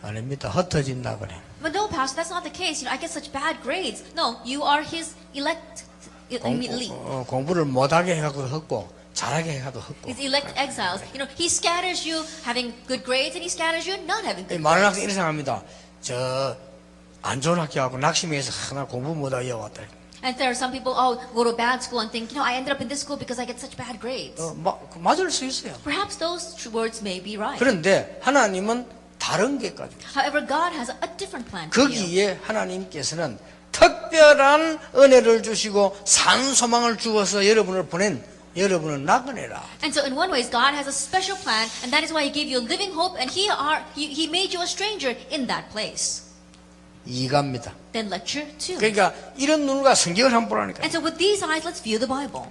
Speaker 1: 아닙니다. 흩어진다 그래.
Speaker 2: But no, Pastor, that's not the case. I get such bad grades. No, you are his elect. Elite.
Speaker 1: 공부를 못하게 해가지고 흩고 잘하게 해가지고 흩고.
Speaker 2: His elect exiles. He scatters you having good grades and he scatters you not having good
Speaker 1: 많은
Speaker 2: grades.
Speaker 1: 학생이 이렇게 생각합니다. 저 안 좋은 학교 가고 낙심해서 하나 공부 못하게 왔다.
Speaker 2: And there are some people, go to bad school and think, I ended up in this school because I get such bad grades.
Speaker 1: 맞을 수 있어요.
Speaker 2: Perhaps those words may be right.
Speaker 1: 그런데 하나님은 다른 게 가지고 있어요.
Speaker 2: However, God has a different plan for you.
Speaker 1: 거기에 하나님께서는 특별한 은혜를 주시고 산 소망을 주어서 여러분을 보낸 여러분은 나그네라.
Speaker 2: And so in one way, God has a special plan, and that is why He gave you a living hope, and He made you a stranger in that place.
Speaker 1: 이갑니다.
Speaker 2: Then lecture 2.
Speaker 1: 그러니까 이런 눈과 성경을 한번 보라니까.
Speaker 2: And so with these eyes, let's view the Bible.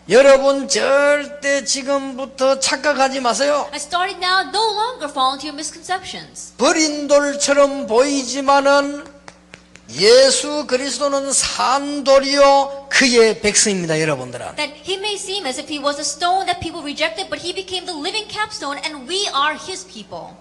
Speaker 1: 여러분 절대 지금부터 착각하지 마세요.
Speaker 2: And starting now, no longer fall into your misconceptions.
Speaker 1: 버린 돌처럼 보이지만은 예수 그리스도는 산돌이요 그의 백성입니다, 여러분들은.
Speaker 2: That He may seem as if He was a stone that people rejected, but He became the living capstone, and we are His people.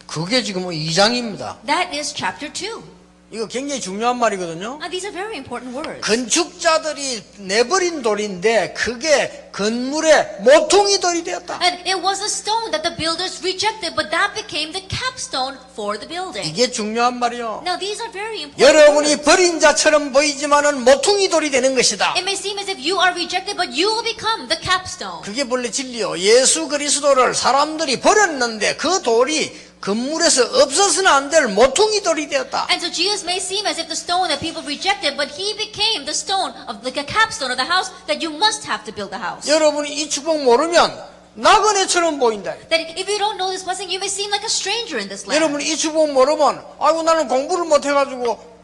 Speaker 1: 그게 지금 2장입니다.
Speaker 2: That is chapter 2.
Speaker 1: 이거 굉장히 중요한 말이거든요.
Speaker 2: Now, these are very important words.
Speaker 1: 건축자들이 내버린 돌인데 그게 건물의 모퉁이 돌이 되었다.
Speaker 2: And it was a stone that the builders rejected, but that became the capstone for the building.
Speaker 1: 이게 중요한 말이요.
Speaker 2: Now, these are very important
Speaker 1: 여러분이
Speaker 2: words.
Speaker 1: 버린 자처럼 보이지만은 모퉁이 돌이 되는 것이다.
Speaker 2: It may seem as if you are rejected, but you will become the capstone.
Speaker 1: 그게 본래 진리요. 예수 그리스도를 사람들이 버렸는데 그 돌이 건물에서 없어서는 안 될 모퉁이 돌이 되었다.
Speaker 2: And so Jesus may seem as if the stone that people rejected, but He became the stone of like a capstone of the house that you must have to build the house.
Speaker 1: 여러분이 이 축복 모르면 나그네처럼 보인다.
Speaker 2: That if you don't know this blessing, you may seem like a stranger in this land.
Speaker 1: 여러분이 이 축복 모르면 아이고 나는 공부를 못 해가지고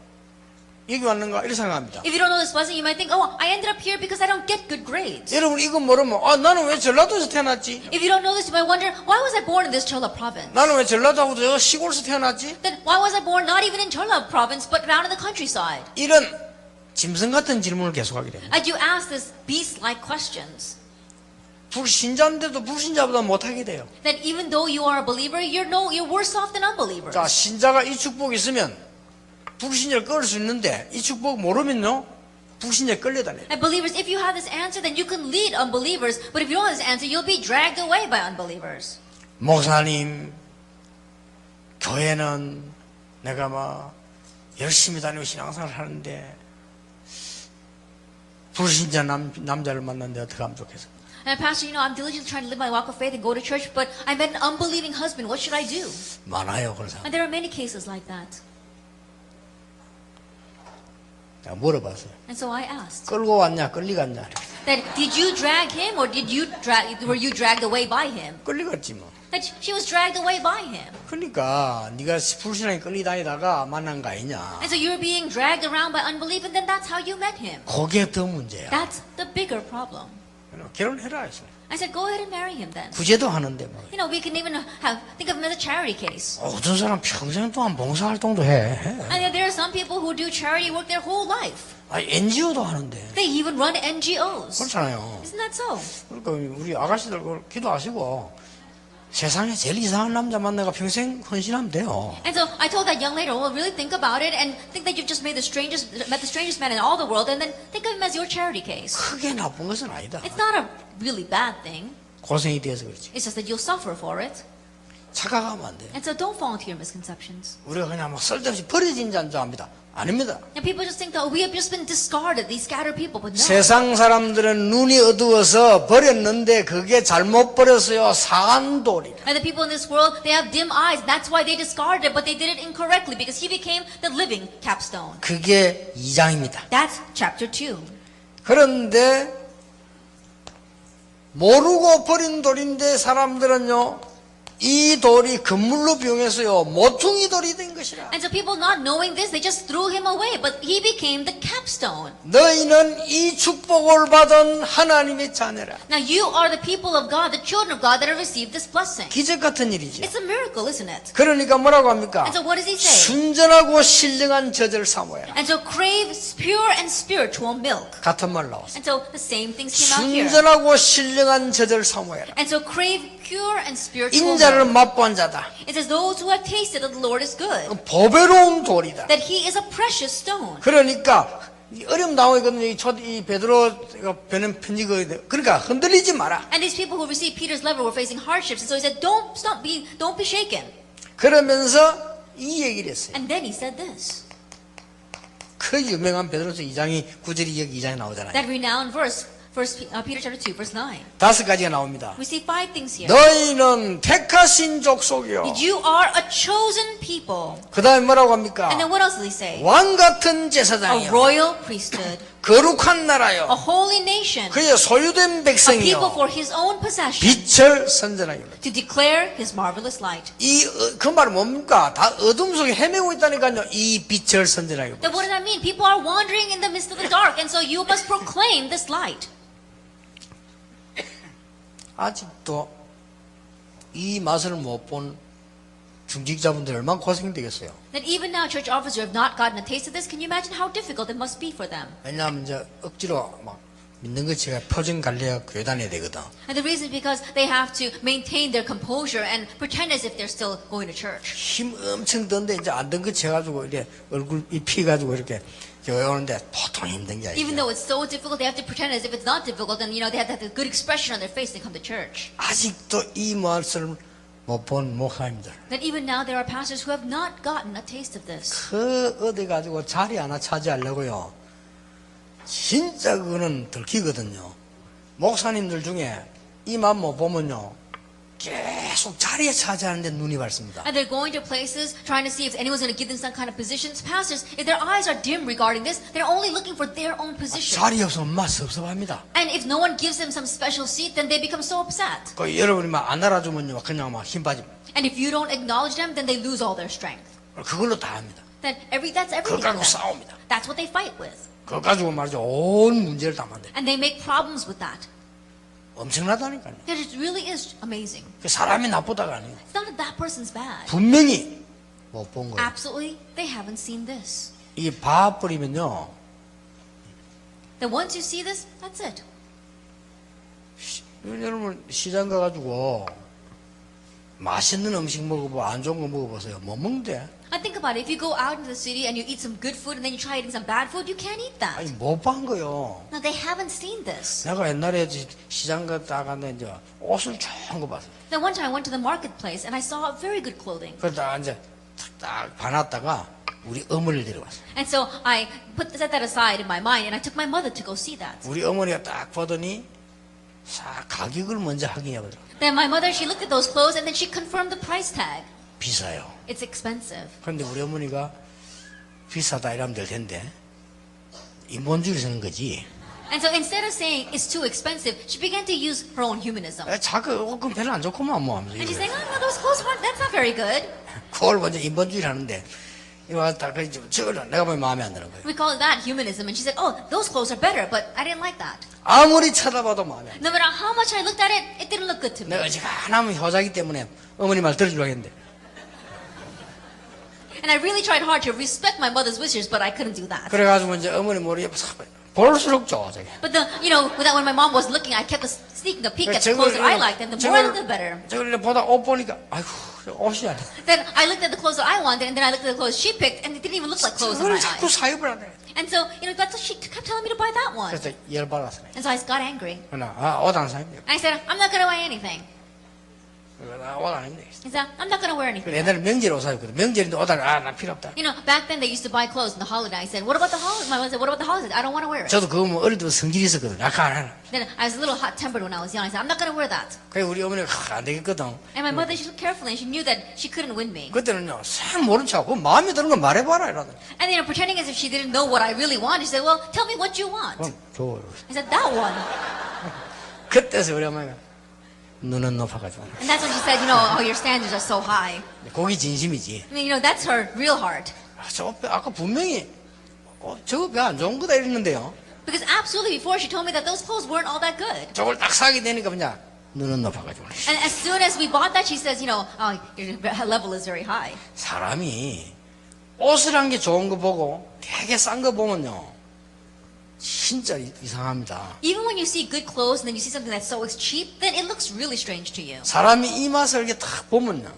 Speaker 1: 여기 왔는가 이렇게 생각합니다.
Speaker 2: If you don't know this blessing, you might think, I ended up here because I don't get good grades.
Speaker 1: 여러분 이거 모르면 나는 왜 전라도에서 태어났지?
Speaker 2: If you don't know this, you might wonder, why was I born in this Chola province?
Speaker 1: 나는 왜 전라도하고 저 시골에서 태어났지?
Speaker 2: Then why was I born not even in Chola province, but down in the countryside?
Speaker 1: 이런 짐승 같은 질문을 계속하게 됩니다.
Speaker 2: As you ask this beast-like questions,
Speaker 1: 불신자인데도 불신자보다 못하게 돼요.
Speaker 2: that even though you are a believer, you're worse off than unbelievers.
Speaker 1: 자, 신자가 이 축복이 있으면 불신자를 끌 수 있는데 이 축복 모르면요 불신자에 끌려다녀요.
Speaker 2: And believers, if you have this answer, then you can lead unbelievers. But if you don't have this answer, you'll be dragged away by unbelievers.
Speaker 1: 목사님, 교회는 내가 열심히 다니고 신앙생활을 하는데 불신자 남자를 만났는데 어떻게 하면 좋겠어?
Speaker 2: And Pastor, I'm diligently trying to live my walk of faith and go to church, but I met an unbelieving husband. What should I do?
Speaker 1: 많아요, 그래서.
Speaker 2: And there are many cases like that.
Speaker 1: 내가 물어봤어요.
Speaker 2: And so I asked,
Speaker 1: 끌고 왔냐, 끌리갔냐?
Speaker 2: that did you drag him, or were you dragged away by him?
Speaker 1: 끌리갔지 뭐.
Speaker 2: That she was dragged away by him.
Speaker 1: 그러니까 네가 불신앙에 끌리다니다가 만난 거 아니냐?
Speaker 2: And so you're being dragged around by unbelief, and then that's how you met him.
Speaker 1: 그게 더 문제야.
Speaker 2: That's the bigger problem.
Speaker 1: 결혼해라 했어.
Speaker 2: I said, go ahead and marry him then.
Speaker 1: 구제도 하는데 뭐.
Speaker 2: We can even think of him as a charity case.
Speaker 1: 어떤 사람 평생 동안 봉사활동도 해.
Speaker 2: And yet there are some people who do charity work their whole life.
Speaker 1: NGO도 하는데.
Speaker 2: They even run NGOs.
Speaker 1: 그렇잖아요.
Speaker 2: Isn't that so?
Speaker 1: 그러니까 우리 아가씨들 기도하시고 세상에 제일 이상한 남자 만나가 평생 헌신하면 돼요.
Speaker 2: And so I told that young lady, really think about it and think that you've just met the strangest man in all the world, and then think of him as your charity case.
Speaker 1: 크게 나쁜 것은 아니다.
Speaker 2: It's not a really bad thing.
Speaker 1: 고생이 돼서 그렇지.
Speaker 2: It's just that you'll suffer for it.
Speaker 1: 착각하면 안 돼.
Speaker 2: And so don't fall into your misconceptions.
Speaker 1: 우리가 그냥 쓸데없이 버려진 자인 줄 압니다. 아닙니다.
Speaker 2: And people just think that we have just been discarded, these scattered people, but no.
Speaker 1: 세상 사람들은 눈이 어두워서 버렸는데 그게 잘못 버렸어요. 상한돌이라.
Speaker 2: And the people in this world, they have dim eyes. That's why they discarded it, but they did it incorrectly because he became the living capstone.
Speaker 1: 그게 2장입니다.
Speaker 2: That's chapter 2.
Speaker 1: 그런데 모르고 버린 돌인데 사람들은요 이 돌이 금물로 비용해서요 모퉁이 돌이 된 것이라.
Speaker 2: And so people not knowing this, they just threw him away. But he became the capstone.
Speaker 1: 너희는 이 축복을 받은 하나님의 자녀라.
Speaker 2: Now you are the people of God, the children of God that have received this blessing.
Speaker 1: 기적 같은 일이죠.
Speaker 2: It's a miracle, isn't it?
Speaker 1: 그러니까 뭐라고 합니까?
Speaker 2: And so what does he say?
Speaker 1: 순전하고 신령한 젖을 사모해라.
Speaker 2: And so crave pure and spiritual milk.
Speaker 1: 같은 말 나왔어.
Speaker 2: And so the same things came out here.
Speaker 1: 순전하고 신령한 젖을 사모해라.
Speaker 2: And so crave pure and spiritual
Speaker 1: 인자를
Speaker 2: milk.
Speaker 1: 맛본 자다.
Speaker 2: It says those who have tasted that the Lord is good,
Speaker 1: 보배로운 돌이다.
Speaker 2: that he is a precious stone.
Speaker 1: 그러니까 이 어려움 나오거든요. 이 베드로가 보낸 편지거든요. 그러니까 흔들리지 마라.
Speaker 2: And these people who received Peter's letter were facing hardships. And so he said, don't be shaken.
Speaker 1: 그러면서 이 얘기를 했어요.
Speaker 2: And then he said this.
Speaker 1: 그 유명한 베드로서 2장이 9절이 여기 2장에 나오잖아요.
Speaker 2: That renowned verse, Peter chapter 2, verse 9.
Speaker 1: 5가지가 나옵니다.
Speaker 2: We see 5 things here.
Speaker 1: 너희는 택하신 족속이요.
Speaker 2: You are a chosen people.
Speaker 1: 그 다음에 뭐라고 합니까?
Speaker 2: And then what else does he say?
Speaker 1: 왕 같은
Speaker 2: A
Speaker 1: 제사장이요.
Speaker 2: royal priesthood,
Speaker 1: 거룩한
Speaker 2: a
Speaker 1: 나라요.
Speaker 2: holy nation,
Speaker 1: 그의 소유된
Speaker 2: a people
Speaker 1: 백성이요.
Speaker 2: for his own possession,
Speaker 1: 빛을 선전하기로.
Speaker 2: to declare his marvelous light.
Speaker 1: 그 말은 뭡니까? 다 어둠 속에 헤매고 있다니까요. 이 빛을 선전하기로.
Speaker 2: Then what does that mean? People are wandering in the midst of the dark, and so you must proclaim this light.
Speaker 1: 아직도 이 맛을 못 본 중직자분들 얼마나 고생되겠어요.
Speaker 2: That even now church officers who have not gotten a taste of this, can you imagine how difficult it must be for them?
Speaker 1: 왜냐하면 이제 억지로 막 믿는 것 제가 표정 관리하고 교회 다녀야 되거든.
Speaker 2: And the reason is because they have to maintain their composure and pretend as if they're still going to church.
Speaker 1: 힘 엄청 든데 이제 안 든 것 채가지고 이렇게 얼굴 입히 가지고 이렇게 교회 오는데 보통 힘든 게
Speaker 2: Even
Speaker 1: 아니에요.
Speaker 2: though it's so difficult, they have to pretend as if it's not difficult, and they have to have a good expression on their face when they come to church.
Speaker 1: 아직도 이 말씀을 못 본 목사님들.
Speaker 2: That even now there are pastors who have not gotten a taste of this.
Speaker 1: 그 어디 가지고 자리 하나 차지하려고요. 진짜 그거는 들키거든요. 목사님들 중에 이만 못 보면요. 계속 자리에 차지하는데 눈이 밝습니다.
Speaker 2: And they're going to places trying to see if anyone's going to give them some kind of positions. Pastors, if their eyes are dim regarding this, they're only looking for their own position.
Speaker 1: 자리 없으면 막 섭섭합니다.
Speaker 2: And if no one gives them some special seat, then they become so upset.
Speaker 1: 그 여러분이 막 안 알아주면요. 그냥 막 힘 빠집니다.
Speaker 2: And if you don't acknowledge them, then they lose all their strength.
Speaker 1: 그걸로 다 합니다.
Speaker 2: That's everything
Speaker 1: 그거
Speaker 2: for
Speaker 1: 가지고
Speaker 2: them.
Speaker 1: 싸웁니다.
Speaker 2: That's what they fight with.
Speaker 1: 그거 가지고 말이죠. 온 문제를 다 만들어요.
Speaker 2: And they make problems with that.
Speaker 1: 엄청나다니까요.
Speaker 2: That it really is amazing.
Speaker 1: 그 사람이 나쁘다가 아니에요.
Speaker 2: It's not that that person's bad.
Speaker 1: 분명히 못 본 거예요.
Speaker 2: Absolutely, they haven't seen this.
Speaker 1: 이게 봐버리면요.
Speaker 2: That once you see this, that's it.
Speaker 1: 여러분 시장 가가지고 맛있는 음식 먹어보고 안 좋은 거 먹어보세요. 못 먹는데.
Speaker 2: I think about it. If you go out into the city and you eat some good food and then you try eating some bad food, you can't eat that.
Speaker 1: 아니 못 본 거요.
Speaker 2: No, they haven't seen this.
Speaker 1: 내가 옛날에 시장 갔다 갔는데 이제 옷을 좋은 거 봤어요.
Speaker 2: Then one time I went to the marketplace and I saw very good clothing.
Speaker 1: 그러다 이제 딱 봐놨다가 우리 어머니를 데려왔어요.
Speaker 2: And so I set that aside in my mind and I took my mother to go see that.
Speaker 1: 우리 어머니가 딱 보더니 사 가격을 먼저 확인해보더라고요.
Speaker 2: Then my mother, she looked at those clothes and then she confirmed the price tag.
Speaker 1: 비싸요.
Speaker 2: It's expensive.
Speaker 1: 그런데 우리 어머니가 비싸다 이러면 될 텐데 인본주의를 쓰는 거지.
Speaker 2: And so instead of saying it's too expensive, she began to use her own humanism.
Speaker 1: 자꾸 옷금 별로 안 좋구만 뭐 하면서
Speaker 2: And she's
Speaker 1: 이거예요.
Speaker 2: saying, oh no, those clothes aren't, that's not very good.
Speaker 1: 그걸 먼저 인본주의를 하는데 이거 딱 저걸 내가 보면 마음에 안 드는 거예요.
Speaker 2: We call that humanism. And she said, oh, those clothes are better, but I didn't like that.
Speaker 1: 아무리 쳐다봐도 마음에 안 돼.
Speaker 2: No matter how much I looked at it, it didn't look good to me.
Speaker 1: 내가 어지간하면 효자기 때문에 어머니 말 들어주려고 했는데
Speaker 2: And I really tried hard to respect my mother's wishes, but I couldn't do that.
Speaker 1: 그래가지고 이제 어머니 머리에 볼수록 좋아 저게.
Speaker 2: But when my mom was looking, I kept sneaking a peek at the clothes that I liked, and the more I looked, the better.
Speaker 1: 저걸 보다 옷 보니까 아이고 옷이 아니야.
Speaker 2: Then I looked at the clothes that I wanted, and then I looked at the clothes she picked, and it didn't even look like clothes in
Speaker 1: 저걸
Speaker 2: my
Speaker 1: 자꾸
Speaker 2: eyes.
Speaker 1: 사입을 하네.
Speaker 2: And so, that's what she kept telling me to buy that one.
Speaker 1: 그래서 열받았어.
Speaker 2: And so I got angry.
Speaker 1: 그러나 옷 안 사입니다.
Speaker 2: I said, I'm not going to buy anything.
Speaker 1: 옷 안 입니다.
Speaker 2: He said, I'm not going to wear anything.
Speaker 1: 옛날에 명절에 옷 사입거든. 명절인데 옷 안 나 필요 없다.
Speaker 2: Back then they used to buy clothes in the holiday. I said, what about the holiday? My mother said, what about the holidays? I don't want to wear it.
Speaker 1: 저도 그거 뭐 어릴 때 성질이 있었거든. 아까 안 하나.
Speaker 2: Then I was a little hot-tempered when I was young. I said, I'm not going to wear that.
Speaker 1: 그래 우리 어머니가 안 되겠거든.
Speaker 2: And my mother, she looked carefully, and she knew that she couldn't win me.
Speaker 1: 그때는요, 참 모른 척하고 마음에 드는 거 말해봐라 이러더니.
Speaker 2: And pretending as if she didn't know what I really wanted, she said, well, tell me what you want.
Speaker 1: 그럼 좋아요.
Speaker 2: I said, that one.
Speaker 1: 그때서 우리 어머니가 눈은 높아가지고.
Speaker 2: And that's when she said, you know, oh, your standards are so high.
Speaker 1: 거기 진심이지.
Speaker 2: I mean, you know, that's her real heart.
Speaker 1: 아까 분명히 저거 배 안 좋은 거다 이랬는데요.
Speaker 2: Because absolutely before she told me that those clothes weren't all that good.
Speaker 1: 저걸 딱 사게 되니까 그냥 눈은 높아가지고.
Speaker 2: And as soon as we bought that, she says, you know, oh, your level is very high.
Speaker 1: 사람이 옷을 한 게 좋은 거 보고 되게 싼 거 보면요. 진짜 이상합니다.
Speaker 2: Even when you see good clothes and then you see something that's so cheap, then it looks really strange to you.
Speaker 1: 사람이 이 맛을 이렇게 딱 보면요.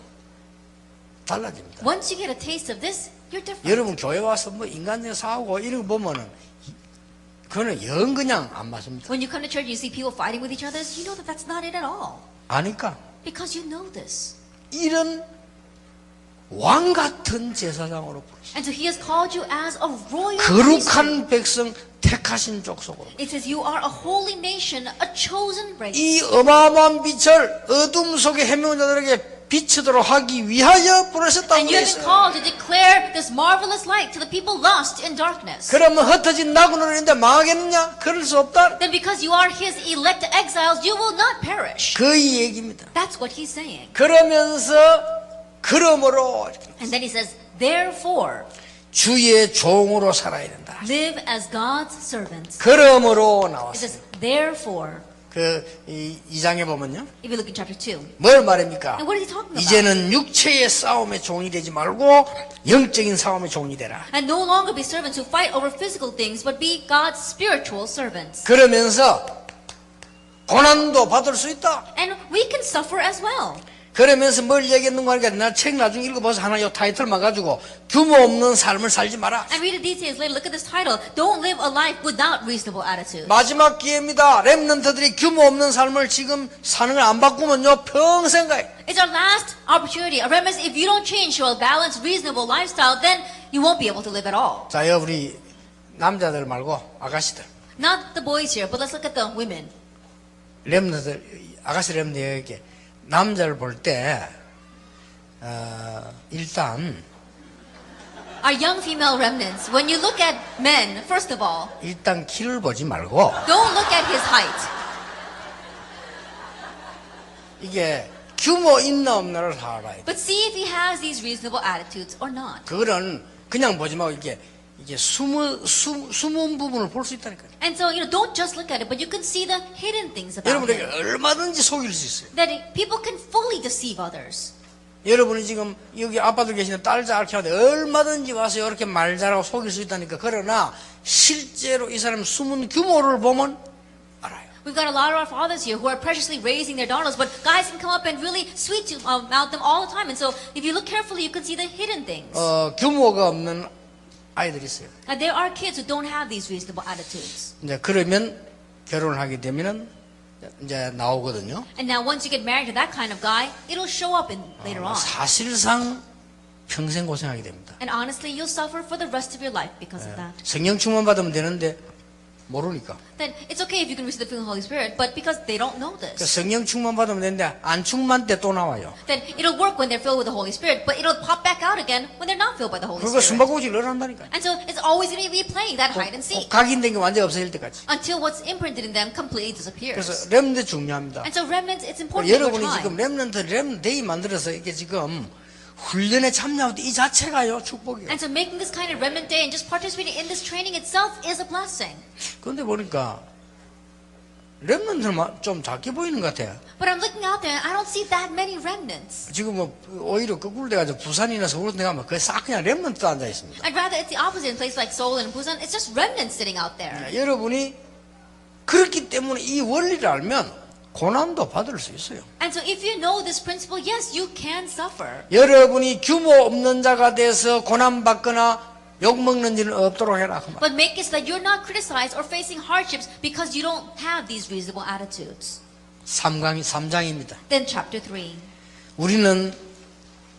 Speaker 1: 달라집니다.
Speaker 2: Once you get a taste of this, you're different.
Speaker 1: 여러분 교회 와서 뭐 인간적 싸우고 이런 거 보면은 그거는 영 그냥 안 맞습니다.
Speaker 2: When you come to church and you see people fighting with each other, you know that that's not it at all.
Speaker 1: 아니까
Speaker 2: Because you know this.
Speaker 1: 이런 왕 같은 제사장으로 부르시.
Speaker 2: And so he has called you as a royal
Speaker 1: 거룩한
Speaker 2: priesthood.
Speaker 1: 백성 택하신 족속으로.
Speaker 2: It says you are a holy nation, a chosen race.
Speaker 1: 이 어마어마한 빛을 어둠 속에 헤매는 자들에게 비추도록 하기 위하여 부르셨다고
Speaker 2: And you
Speaker 1: 되어
Speaker 2: have been
Speaker 1: 있어요.
Speaker 2: called to declare this marvelous light to the people lost in darkness.
Speaker 1: 그러면 흩어진 나그네로 인데 망하겠느냐? 그럴 수 없다.
Speaker 2: Then because you are his elect exiles, you will not perish.
Speaker 1: 그 얘기입니다.
Speaker 2: That's what he's saying.
Speaker 1: 그러면서 그러므로
Speaker 2: And then he says, therefore,
Speaker 1: 주의 종으로 살아야 된다.
Speaker 2: live as God's servants.
Speaker 1: 그러므로
Speaker 2: It
Speaker 1: 나왔어요.
Speaker 2: says, therefore,
Speaker 1: 이 2장에 보면요.
Speaker 2: if you look in chapter 2.
Speaker 1: 뭘 말합니까?
Speaker 2: And what is he talking about?
Speaker 1: 이제는 육체의 싸움의 종이 되지 말고 영적인 싸움의 종이 되라.
Speaker 2: And no longer be servants who fight over physical things, but be God's spiritual servants.
Speaker 1: 그러면서 고난도 받을 수 있다.
Speaker 2: And we can suffer as well.
Speaker 1: 그러면서 뭘 얘기했는가 하니까 나 책 나중에 읽어봐서 하나 요 타이틀만 가지고 규모 없는 삶을 살지 마라.
Speaker 2: And read the details later. Look at this title. Don't live a life without reasonable attitude.
Speaker 1: 마지막 기회입니다. 렘넌트들이 규모 없는 삶을 지금 사는 걸 안 바꾸면요 평생 가요.
Speaker 2: It's our last opportunity. Remember, if you don't change your balanced, reasonable lifestyle, then you won't be able to live at all.
Speaker 1: 자, 우리 남자들 말고 아가씨들.
Speaker 2: Not the boys here, but let's look at the women.
Speaker 1: 렘넌트들, 아가씨 렘넌트에게 남자를 볼 때 일단
Speaker 2: Our young female remnants, when you look at men, first of all,
Speaker 1: 일단 키를 보지 말고
Speaker 2: don't look at his height.
Speaker 1: 이게 규모 있나 없나를 알아야 돼.
Speaker 2: But see if he has these reasonable attitudes or not.
Speaker 1: 그거는 그냥 보지 말고 이게 숨은 부분을 볼 수 있다니까요.
Speaker 2: And so, don't just look at it, but you can see the hidden things about
Speaker 1: 여러분에게
Speaker 2: him.
Speaker 1: 얼마든지 속일 수 있어요.
Speaker 2: That people can fully deceive others.
Speaker 1: 여러분이 지금 여기 아빠들 계시는 딸 잘 키우는데 얼마든지 와서 이렇게 말 잘하고 속일 수 있다니까. 그러나 실제로 이 사람 숨은 규모를 보면 알아요.
Speaker 2: We've got a lot of our fathers here who are preciously raising their daughters, but guys can come up and really sweet mouth them all the time. And so, if you look carefully, you can see the hidden things.
Speaker 1: 규모가 없는 아이들이 있어요.
Speaker 2: And there are kids who don't have these reasonable attitudes.
Speaker 1: 이제 그러면 결혼을 하게 되면은 이제 나오거든요.
Speaker 2: And now, once you get married to that kind of guy, it'll show up later on.
Speaker 1: 사실상 평생 고생하게 됩니다.
Speaker 2: And honestly, you'll suffer for the rest of your life because of that.
Speaker 1: 성령 충만 받으면 되는데 모르니까.
Speaker 2: Then it's okay if you can receive the filling of the Holy Spirit, but because they don't know
Speaker 1: 그
Speaker 2: this.
Speaker 1: 성령 충만 받으면 되는데 안 충만 때 또 나와요.
Speaker 2: Then it'll work when they're filled with the Holy Spirit, but it'll pop back out again when they're not filled by the Holy
Speaker 1: 그거
Speaker 2: Spirit.
Speaker 1: 숨바꼭질 늘 한다니까요.
Speaker 2: And so it's always going to be replaying that hide and seek
Speaker 1: 각인된 게 완전히 없어질 때까지.
Speaker 2: until what's imprinted in them completely disappears.
Speaker 1: 그래서 렘드 중요합니다.
Speaker 2: And so remnants, it's important to
Speaker 1: 여러분이
Speaker 2: time.
Speaker 1: 지금 렘데이 만들어서 이게 지금 훈련에 참여할 때 이 자체가요 축복이에요.
Speaker 2: And so making this kind of remnant day and just participating in this training itself is a blessing.
Speaker 1: 그런데 보니까 렘넌트는 좀 작게 보이는 것 같아요.
Speaker 2: But I'm looking out there and I don't see that many remnants.
Speaker 1: 지금 뭐 오히려 거꾸로 돼가지고 부산이나 서울 같은 데 가면 거의 싹 그냥 렘넌트 앉아 있습니다.
Speaker 2: I'd rather it's the opposite in places like Seoul and Busan. It's just remnants sitting out there.
Speaker 1: 여러분이 그렇기 때문에 이 원리를 알면 고난도 받을 수 있어요.
Speaker 2: And so if you know this principle, yes, you can suffer.
Speaker 1: 여러분이 규모 없는 자가 돼서 고난받거나 욕먹는 일은 없도록 해라.
Speaker 2: But make it so that you're not criticized or facing hardships because you don't have these reasonable attitudes.
Speaker 1: 3장입니다.
Speaker 2: Then chapter 3.
Speaker 1: 우리는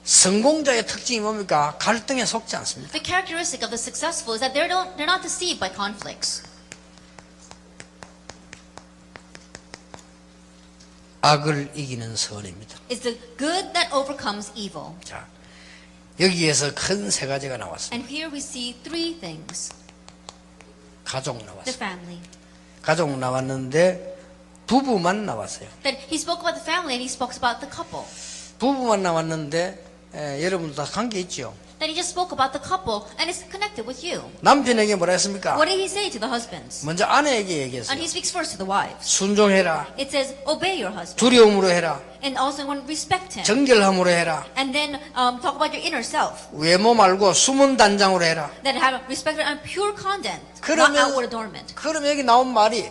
Speaker 1: 성공자의 특징이 뭡니까? 갈등에 속지 않습니다.
Speaker 2: The characteristic of the successful is that they're not deceived by conflicts.
Speaker 1: 악을 이기는 선입니다.
Speaker 2: It's the good that overcomes evil.
Speaker 1: 자, 여기에서 큰 세 가지가 나왔습니다.
Speaker 2: And here we see three things.
Speaker 1: 가족
Speaker 2: The
Speaker 1: 나왔습니다.
Speaker 2: family.
Speaker 1: 가족 나왔는데 부부만 나왔어요.
Speaker 2: That he spoke about the family and he spoke about the couple.
Speaker 1: 부부만 나왔는데 여러분도 다 관계 있죠.
Speaker 2: That he just spoke about the couple and it's connected with you.
Speaker 1: 남편에게 뭐라 했습니까?
Speaker 2: What did he say to the husbands?
Speaker 1: 먼저 아내에게
Speaker 2: And
Speaker 1: 얘기했어요.
Speaker 2: he speaks first to the wives.
Speaker 1: 순종해라.
Speaker 2: It says, obey your husband.
Speaker 1: 두려움으로 해라.
Speaker 2: And also when respect him.
Speaker 1: 정결함으로 해라.
Speaker 2: And then talk about your inner self.
Speaker 1: 외모 말고 숨은 단장으로 해라.
Speaker 2: That have respect and pure content. Not
Speaker 1: 그러면
Speaker 2: outward adornment.
Speaker 1: 그럼 여기 나온 말이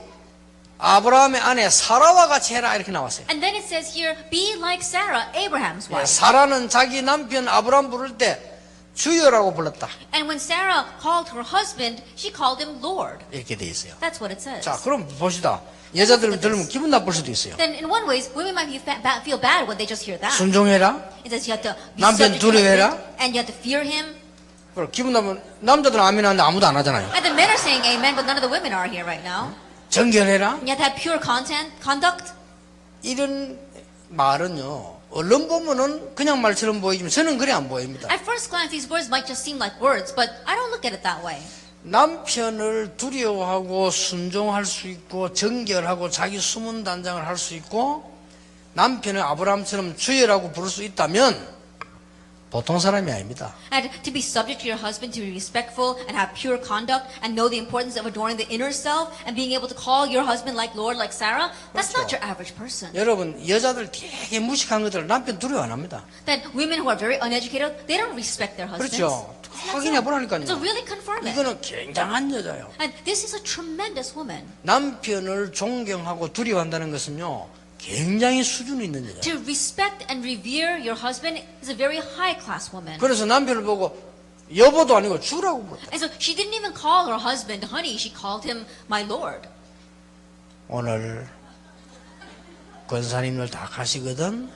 Speaker 1: 아브라함의 아내 사라와 같이 해라 이렇게 나왔어요.
Speaker 2: And then it says here, be like Sarah, Abraham's wife.
Speaker 1: 사라는 자기 남편 아브라함 부를 때 주여라고 불렀다.
Speaker 2: And when Sarah called her husband, she called him Lord.
Speaker 1: 이렇게 돼 있어요.
Speaker 2: That's what it says.
Speaker 1: 자, 그럼 봅시다. 여자들 들으면 기분 나쁠 수도 있어요.
Speaker 2: Then in one ways, women might feel bad when they just hear that.
Speaker 1: 순종해라.
Speaker 2: It says you have to be
Speaker 1: 남편
Speaker 2: subject to your
Speaker 1: 두려워해라.
Speaker 2: husband, and you have to fear him.
Speaker 1: 그럼 기분 나면 남자들은 아멘하는데 아무도 안 하잖아요.
Speaker 2: And the men are saying amen, but none of the women are here right now.
Speaker 1: 정결해라.
Speaker 2: And you have to have pure conduct.
Speaker 1: 이런 말은요. 얼른 보면은 그냥 말처럼 보이지만 저는 그래 안 보입니다.
Speaker 2: At first glance, these words might just seem like words, but I don't look at it that way.
Speaker 1: 남편을 두려워하고 순종할 수 있고 정결하고 자기 숨은 단장을 할 수 있고 남편을 아브라함처럼 주여라고 부를 수 있다면 보통 사람이 아닙니다.
Speaker 2: And to be subject to your husband, to be respectful and have pure conduct and know the importance of adorning the inner self and being able to call your husband like Lord, like Sarah, that's not your average person.
Speaker 1: 여러분 여자들 되게 무식한 것들 남편 두려워 안 합니다.
Speaker 2: That women who are very uneducated, they don't respect their husbands.
Speaker 1: 그렇죠. 확인해 보라니까요.
Speaker 2: So really confirm it.
Speaker 1: 이거는 굉장한 여자예요.
Speaker 2: And this is a tremendous woman.
Speaker 1: 남편을 존경하고 두려워한다는 것은요. 굉장히 수준 있는 여자.
Speaker 2: To respect and revere your husband is a very high class woman.
Speaker 1: 그래서 남편을 보고 여보도 아니고 주라고 불렀다.
Speaker 2: And so she didn't even call her husband honey, she called him my lord.
Speaker 1: 오늘 권사님들 다 가시거든.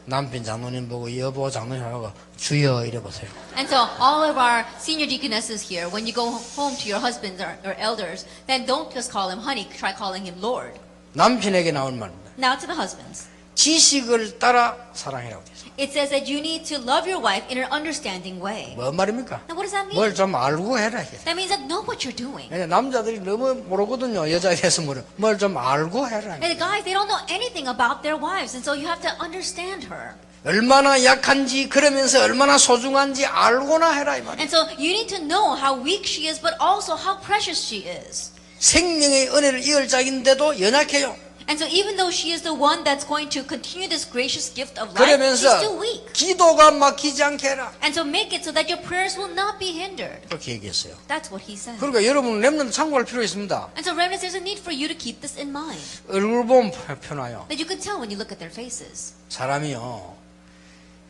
Speaker 1: 남편 장로님 보고 여보 장로님 하고 주여 이래 보세요.
Speaker 2: And so all of our senior deaconesses here, when you go home to your husbands or elders, then don't just call him honey, try calling him lord.
Speaker 1: 남편에게 나온 말입니다.
Speaker 2: Now to the husbands.
Speaker 1: 지식을 따라 사랑해라고 되어 있어요.
Speaker 2: It says that you need to love your wife in an understanding way.
Speaker 1: 뭔 말입니까?
Speaker 2: Now what does that mean?
Speaker 1: 뭘 좀 알고 해라.
Speaker 2: That means that know what you're doing.
Speaker 1: 남자들이 너무 모르거든요. 여자에 대해서 뭘 좀 알고 해라.
Speaker 2: And the guys, they don't know anything about their wives, and so you have to understand her.
Speaker 1: 얼마나 약한지 그러면서 얼마나 소중한지 알고나 해라 이 말이에요.
Speaker 2: And so you need to know how weak she is, but also how precious she is.
Speaker 1: 생명의 은혜를 이을 자인데도 연약해요.
Speaker 2: And so even though she is the one that's going to continue this gracious gift of life, she's
Speaker 1: 그러면서
Speaker 2: still weak.
Speaker 1: 기도가 막히지 않게 해라.
Speaker 2: And so make it so that your prayers will not be hindered.
Speaker 1: 그렇게 얘기했어요.
Speaker 2: That's what he said.
Speaker 1: 그러니까 여러분 렘넌트 참고할 필요 있습니다.
Speaker 2: And so remnants, there's a need for you to keep this in mind.
Speaker 1: 얼굴 보면 편해요.
Speaker 2: That you can tell when you look at their faces.
Speaker 1: 사람이요.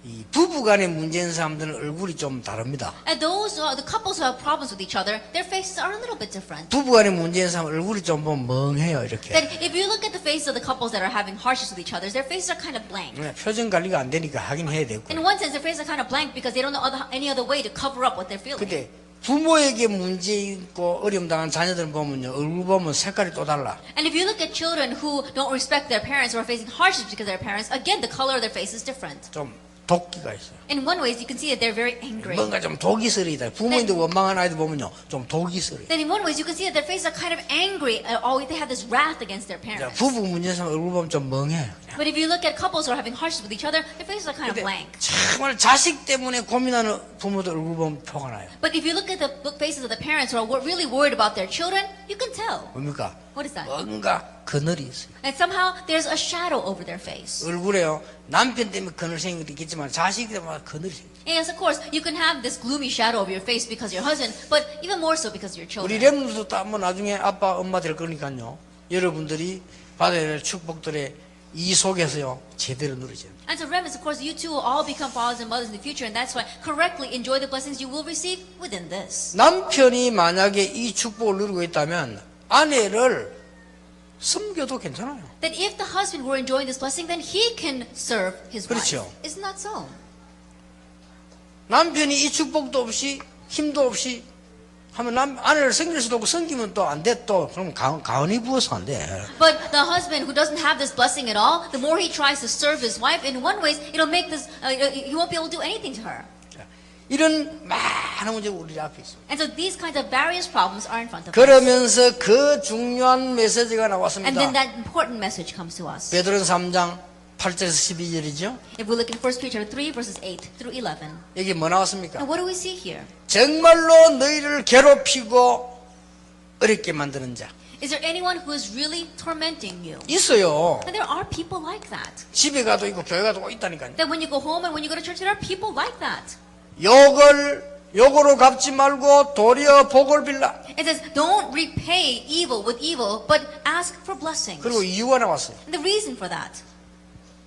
Speaker 1: 이 부부간의 문제인 사람들은 얼굴이 좀 다릅니다.
Speaker 2: And those, the couples who have problems with each other, their faces are a little bit different.
Speaker 1: 부부간의 문제인 사람 얼굴이 좀 보면 멍해요 이렇게.
Speaker 2: That if you look at the faces of the couples that are having harshness with each other, their faces are kind of blank.
Speaker 1: 표정 관리가 안 되니까 하긴 해야 되고.
Speaker 2: In one sense, their faces are kind of blank because they don't know any other way to cover up what they're feeling.
Speaker 1: 근데 부모에게 문제 있고 어려움 당한 자녀들 보면요 얼굴 보면 색깔이 또 달라.
Speaker 2: And if you look at children who don't respect their parents or are facing harshness because of their parents, again, the color of their face is different.
Speaker 1: 좀 도끼가 있어요.
Speaker 2: In one way, you can see that they're very angry.
Speaker 1: 뭔가 좀 독이스러이다. 부모인데 원망한 아이들 보면요 좀 독이스러이.
Speaker 2: Then in one way, you can see that their faces are kind of angry. Always they have this wrath against their parents.
Speaker 1: 부부 문제인 사람 얼굴 보면 좀 멍해.
Speaker 2: But if you look at couples who are having harshness with each other, their faces are kind of
Speaker 1: 근데
Speaker 2: blank.
Speaker 1: 정말 자식 때문에 고민하는 부모들 얼굴 보면 표가 나요.
Speaker 2: But if you look at the faces of the parents who are really worried about their children, you can tell.
Speaker 1: 뭡니까?
Speaker 2: What is that?
Speaker 1: 뭔가 그늘이 있어요.
Speaker 2: And somehow there's a shadow over their face.
Speaker 1: 얼굴에요 남편 때문에 그늘 생긴 것도 있겠지만 자식 때문에 그늘이 생겨요.
Speaker 2: Yes, of course, you can have this gloomy shadow over your face because of your husband, but even more so because of your
Speaker 1: 우리
Speaker 2: children.
Speaker 1: 렘들도 또 한번 나중에 아빠 엄마 될 거니까요. 여러분들이 받아야 될 축복들의 이 속에서요 제대로 누리죠.
Speaker 2: And so remnants, of course, you too will all become fathers and mothers in the future, and that's why correctly enjoy the blessings you will receive within this.
Speaker 1: 남편이 만약에 이 축복을 누리고 있다면 아내를 섬겨도 괜찮아요.
Speaker 2: That if the husband were enjoying this blessing, then he can serve his wife.
Speaker 1: 그렇죠.
Speaker 2: Isn't that so?
Speaker 1: 남편이 이 축복도 없이 힘도 없이 하면 아내를 섬길 수도 없고 섬기면 또 안 돼. 또 그럼 가은이 부어서 안 돼.
Speaker 2: But the husband who doesn't have this blessing at all, the more he tries to serve his wife, in one way, it'll make this, he won't be able to do anything to her.
Speaker 1: 이런 많은 문제가 우리 앞에 있습니다.
Speaker 2: And so these kinds of various problems are in front of us.
Speaker 1: 그러면서 그 중요한 메시지가
Speaker 2: And then
Speaker 1: 나왔습니다.
Speaker 2: that important message comes to us.
Speaker 1: 베드로전서 3장 8절에서 12절이죠.
Speaker 2: If we look in 1 Peter 3 verses 8 through 11.
Speaker 1: 여기 뭐 나왔습니까?
Speaker 2: And what do we see here?
Speaker 1: 정말로 너희를 괴롭히고 어렵게 만드는 자
Speaker 2: Is there anyone who is really tormenting you?
Speaker 1: 있어요.
Speaker 2: And there are people like that.
Speaker 1: 집에 가도 있고 교회 가도 있다니까요.
Speaker 2: That when you go home and when you go to church, there are people like that.
Speaker 1: 욕으로 갚지 말고 도리어 복을 빌라.
Speaker 2: It says, don't repay evil with evil, but ask for blessings.
Speaker 1: 그리고 이유가 나왔어요.
Speaker 2: And the reason for that,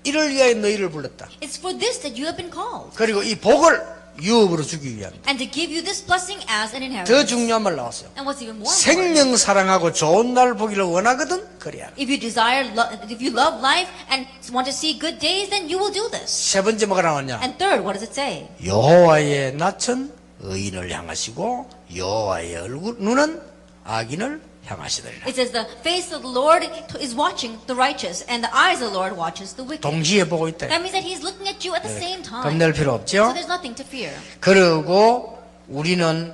Speaker 1: 이를 위하여 너희를 불렀다.
Speaker 2: it's for this that you have been called.
Speaker 1: 그리고 이 복을 유업으로 주기 위함이다.
Speaker 2: And to give you this blessing as an
Speaker 1: 더
Speaker 2: inheritance.
Speaker 1: 중요한 말 나왔어요.
Speaker 2: And what's even more important,
Speaker 1: 생명 사랑하고 좋은 날 보기를 원하거든 그래야.
Speaker 2: if you love life and want to see good days, then you will do this.
Speaker 1: 세 번째 뭐가 나왔냐?
Speaker 2: And third, what does it say?
Speaker 1: 여호와의 낯은 의인을 향하시고 여호와의 눈은 악인을 향하시더라.
Speaker 2: It says the face of the Lord is watching the righteous, and the eyes of the Lord watches the wicked.
Speaker 1: 동시에 보고 있다.
Speaker 2: That means that He's looking at you at the same time.
Speaker 1: 겁낼 필요
Speaker 2: So
Speaker 1: 없죠.
Speaker 2: there's nothing to fear.
Speaker 1: 그리고 우리는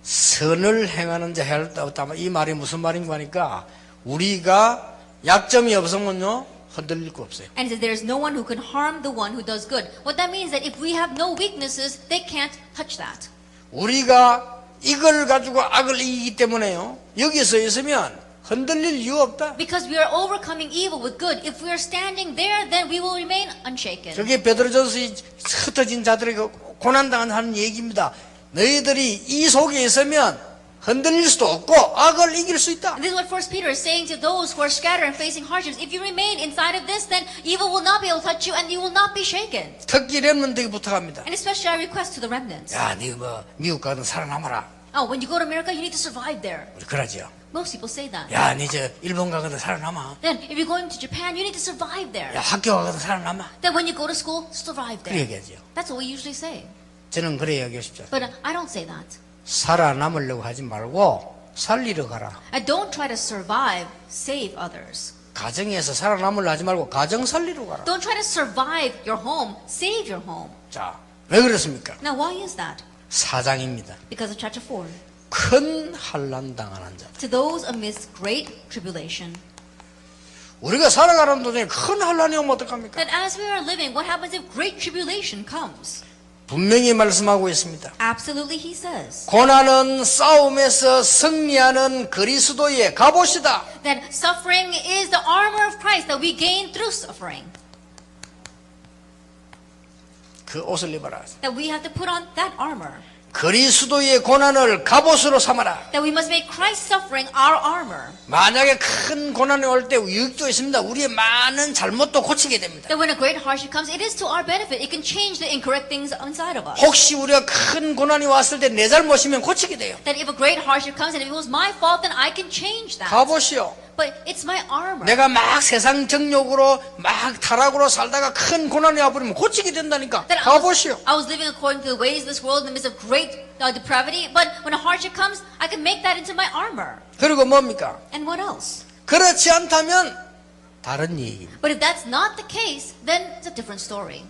Speaker 1: 선을 행하는 자 해야 없다. 이 말이 무슨 말인가 하니까 우리가 약점이 없으면요 흔들릴 거 없어요.
Speaker 2: And it says there is no one who can harm the one who does good. What that means is that if we have no weaknesses, they can't touch that.
Speaker 1: 우리가 이걸 가지고 악을 이기기 때문에요. 여기서 있으면 흔들릴 이유 없다.
Speaker 2: Because we are overcoming evil with good. If we are standing there, then we will remain unshaken.
Speaker 1: 저게 베드로전서 흩어진 자들에게 고난당하는 얘기입니다. 너희들이 이 속에 있으면 흔들릴 수도 없고 악을 이길 수 있다.
Speaker 2: And this is what 1 Peter is saying to those who are scattered and facing hardships. If you remain inside of this, then evil will not be able to touch you and you will not be shaken.
Speaker 1: 특히 렘넌트에게 부탁합니다.
Speaker 2: And especially I request to the remnants.
Speaker 1: 야, 네 뭐 미국 가든 살아남아라.
Speaker 2: Oh, when you go to America, you need to survive there.
Speaker 1: 우리 그러지요.
Speaker 2: Most people say that.
Speaker 1: 야, 네 저 일본 가거든 살아남아.
Speaker 2: Then, if you're going to Japan, you need to survive there.
Speaker 1: 야, 학교 가거든 살아남아.
Speaker 2: Then, when you go to school, survive
Speaker 1: 그래
Speaker 2: there.
Speaker 1: 얘기하지요.
Speaker 2: That's what we usually say.
Speaker 1: 저는 그래 얘기하고 싶죠.
Speaker 2: But I don't say that.
Speaker 1: 살아남으려고 하지 말고 살리러 가라.
Speaker 2: I don't try to survive, save others.
Speaker 1: 가정에서 살아남으려 하지 말고 가정 살리러 가라.
Speaker 2: Don't try to survive your home, save your home.
Speaker 1: 자, 왜 그렇습니까?
Speaker 2: Now, why is that?
Speaker 1: 4장입니다.
Speaker 2: Because of chapter 4.
Speaker 1: 큰 환난 당하는 자.
Speaker 2: To those amidst great tribulation.
Speaker 1: 우리가 살아가는 도중에 큰 환난이 오면 어떡합니까?
Speaker 2: That as we are living, what happens if great tribulation comes?
Speaker 1: 분명히 말씀하고 있습니다.
Speaker 2: Absolutely, he says.
Speaker 1: 고난은 싸움에서 승리하는 그리스도의 갑옷이다.
Speaker 2: That suffering is the armor of Christ that we gain through suffering.
Speaker 1: 그 옷을 입어라.
Speaker 2: That we have to put on that armor.
Speaker 1: 그리스도의 고난을 갑옷으로 삼아라.
Speaker 2: That we must make Christ's suffering our armor.
Speaker 1: 만약에 큰 고난이 올 때 유익도 있습니다. 우리의 많은 잘못도 고치게 됩니다.
Speaker 2: That when a great hardship comes, it is to our benefit. It can change the incorrect things inside of us.
Speaker 1: 혹시 우리가 큰 고난이 왔을 때 내 잘못이면 고치게 돼요.
Speaker 2: That if a great hardship comes and if it was my fault, then I can change that.
Speaker 1: 갑옷이요.
Speaker 2: But it's my armor.
Speaker 1: 내가 막 세상 정욕으로 막 타락으로 살다가 큰 고난이 와버리면 고치게 된다니까.
Speaker 2: That
Speaker 1: 갑옷이요.
Speaker 2: I was living according to the ways of this world in the midst of great depravity, but when a hardship comes, I can make that into my armor.
Speaker 1: 그리고 뭡니까?
Speaker 2: And what else?
Speaker 1: 그렇지 않다면 다른 얘기입니다.
Speaker 2: But if that's not the case, then it's a different story.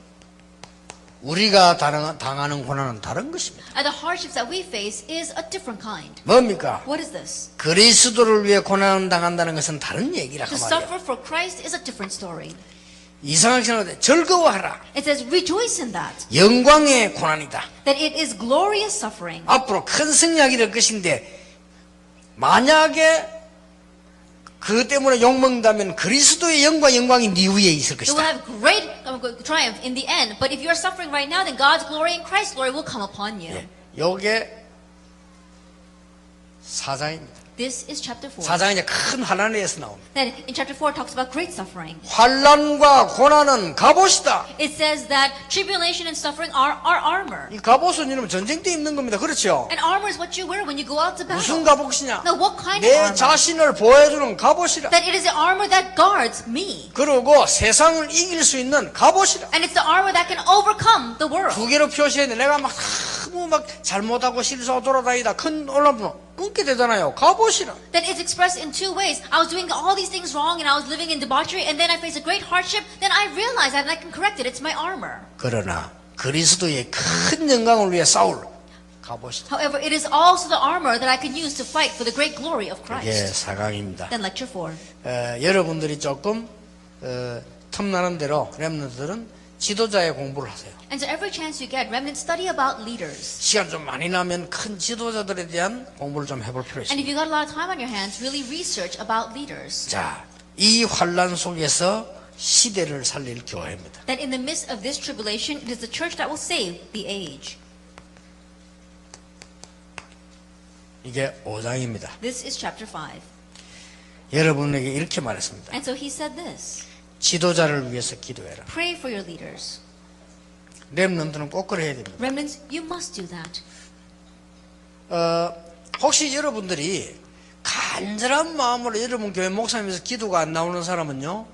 Speaker 1: 우리가 당하는 고난은 다른 것입니다.
Speaker 2: And the hardships that we face is a different kind.
Speaker 1: 뭡니까?
Speaker 2: What is this?
Speaker 1: 그리스도를 위해 고난을 당한다는 것은 다른 얘기라 그
Speaker 2: To
Speaker 1: 말이에요.
Speaker 2: suffer for Christ is a different story.
Speaker 1: 이상하게 생각하는데 즐거워하라.
Speaker 2: It says, rejoice in that.
Speaker 1: 영광의 고난이다.
Speaker 2: That it is glorious suffering.
Speaker 1: 앞으로 큰 승리하게 될 것인데 만약에 그 때문에 욕먹는다면 그리스도의 영광이 네 위에 있을
Speaker 2: You will
Speaker 1: 것이다.
Speaker 2: have great triumph in the end. But if you are suffering right now, then God's glory and Christ's glory will come upon you.
Speaker 1: 요게 4장입니다.
Speaker 2: This is chapter 4.
Speaker 1: 4장이 이제 큰 환난에 대해서 나옵니다.
Speaker 2: Then in chapter 4 it talks about great suffering.
Speaker 1: 환난과 고난은 갑옷이다.
Speaker 2: It says that tribulation and suffering are our armor.
Speaker 1: 이 갑옷은 이러면 전쟁 때 입는 겁니다. 그렇죠?
Speaker 2: And armor is what you wear when you go out to
Speaker 1: 무슨
Speaker 2: battle.
Speaker 1: 갑옷이냐?
Speaker 2: Now what kind of
Speaker 1: 내
Speaker 2: armor?
Speaker 1: 자신을 보호해주는 갑옷이라.
Speaker 2: That it is the armor that guards me.
Speaker 1: 그리고 세상을 이길 수 있는 갑옷이라.
Speaker 2: And it's the armor that can overcome the world.
Speaker 1: 두 개로 표시했는데 내가 막 너무 막 잘못하고 실수하고 돌아다니다 큰 올라오면 끊게 되잖아요. 갑옷이라.
Speaker 2: That it's expressed in two ways. I was doing all these things wrong and I was living in debauchery and then I faced a great hardship. Then I realized that and I can correct it. It's my armor.
Speaker 1: 그러나 그리스도의 큰 영광을 위해 싸울 가보시죠.
Speaker 2: However, it is also the armor that I can use to fight for the great glory of
Speaker 1: 이게
Speaker 2: Christ.
Speaker 1: 4강입니다.
Speaker 2: Then lecture 4.
Speaker 1: 여러분들이 조금 틈나는 대로 렘넌트들은 지도자의 공부를 하세요.
Speaker 2: And so every chance you get, remnants study about leaders.
Speaker 1: 시간 좀 많이 나면 큰 지도자들에 대한 공부를 좀 해볼 필요
Speaker 2: And if
Speaker 1: 있습니다.
Speaker 2: you got a lot of time on your hands, really research about leaders.
Speaker 1: 자, 이 환란 속에서 시대를 살릴 교회입니다.
Speaker 2: That in the midst of this tribulation, it is the church that will save the age.
Speaker 1: 이게 5장입니다.
Speaker 2: This is chapter 5.
Speaker 1: 여러분에게 이렇게 말했습니다.
Speaker 2: And so he said this.
Speaker 1: 지도자를 위해서 기도해라.
Speaker 2: Pray for your leaders.
Speaker 1: 렘넌트는 꼭 그래야 됩니다.
Speaker 2: Remnants, you must do that.
Speaker 1: 혹시 여러분들이 간절한 마음으로 여러분 교회 목사님에서 기도가 안 나오는 사람은요,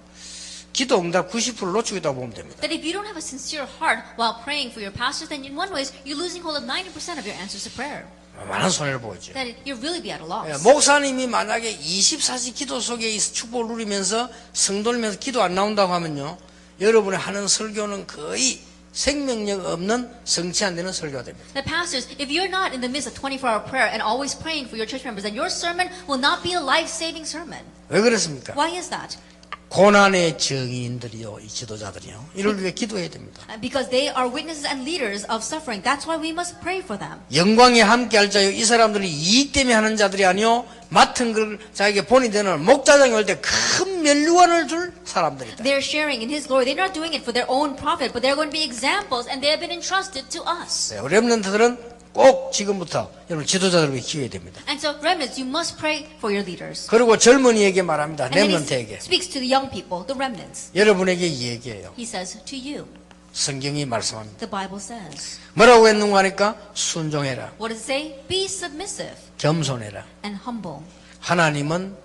Speaker 1: 기도 응답 90% 놓치고 있다고 보면 됩니다.
Speaker 2: That if you don't have a sincere heart while praying for your pastors, then in one way, you're losing hold of 90% of your answers to prayer.
Speaker 1: 많은 손해를 보죠.
Speaker 2: That you'll really be at a loss.
Speaker 1: 목사님이 만약에 24시 기도 속에 축복을 누리면서 성도면서 기도 안 나온다고 하면요, 여러분이 하는 설교는 거의 생명력 없는 성취 안 되는 설교가 됩니다.
Speaker 2: The pastors, if you're not in the midst of 24-hour prayer and always praying for your church members, then your sermon will not be a life-saving sermon.
Speaker 1: 왜 그렇습니까?
Speaker 2: Why is that?
Speaker 1: 고난의 증인들이요, 이 지도자들이요, 이를 위해 기도해야 됩니다.
Speaker 2: Because they are witnesses and leaders of suffering. That's why we must pray for them.
Speaker 1: 영광에 함께할 자요, 이 사람들이 이익 때문에 하는 자들이 아니요, 맡은 걸 자에게 본이 되는 목자장이 올 때 큰 면류관을 줄 사람들이다.
Speaker 2: They're sharing in His glory. They're not doing it for their own profit, but they're going to be examples, and they have been entrusted to us.
Speaker 1: 렘넌트들은 꼭 지금부터 여러분 지도자들을 위해 기도해야 됩니다.
Speaker 2: And so, remnants, you must pray for your leaders.
Speaker 1: 그리고 젊은이에게 말합니다.
Speaker 2: And then
Speaker 1: 렘넌트에게.
Speaker 2: He speaks to the young people, the remnants.
Speaker 1: 여러분에게 얘기해요.
Speaker 2: He says to you,
Speaker 1: 성경이 말씀합니다.
Speaker 2: the Bible says.
Speaker 1: 뭐라고 했는가 하니까 순종해라,
Speaker 2: What does it say? Be submissive
Speaker 1: 겸손해라.
Speaker 2: and humble.
Speaker 1: 하나님은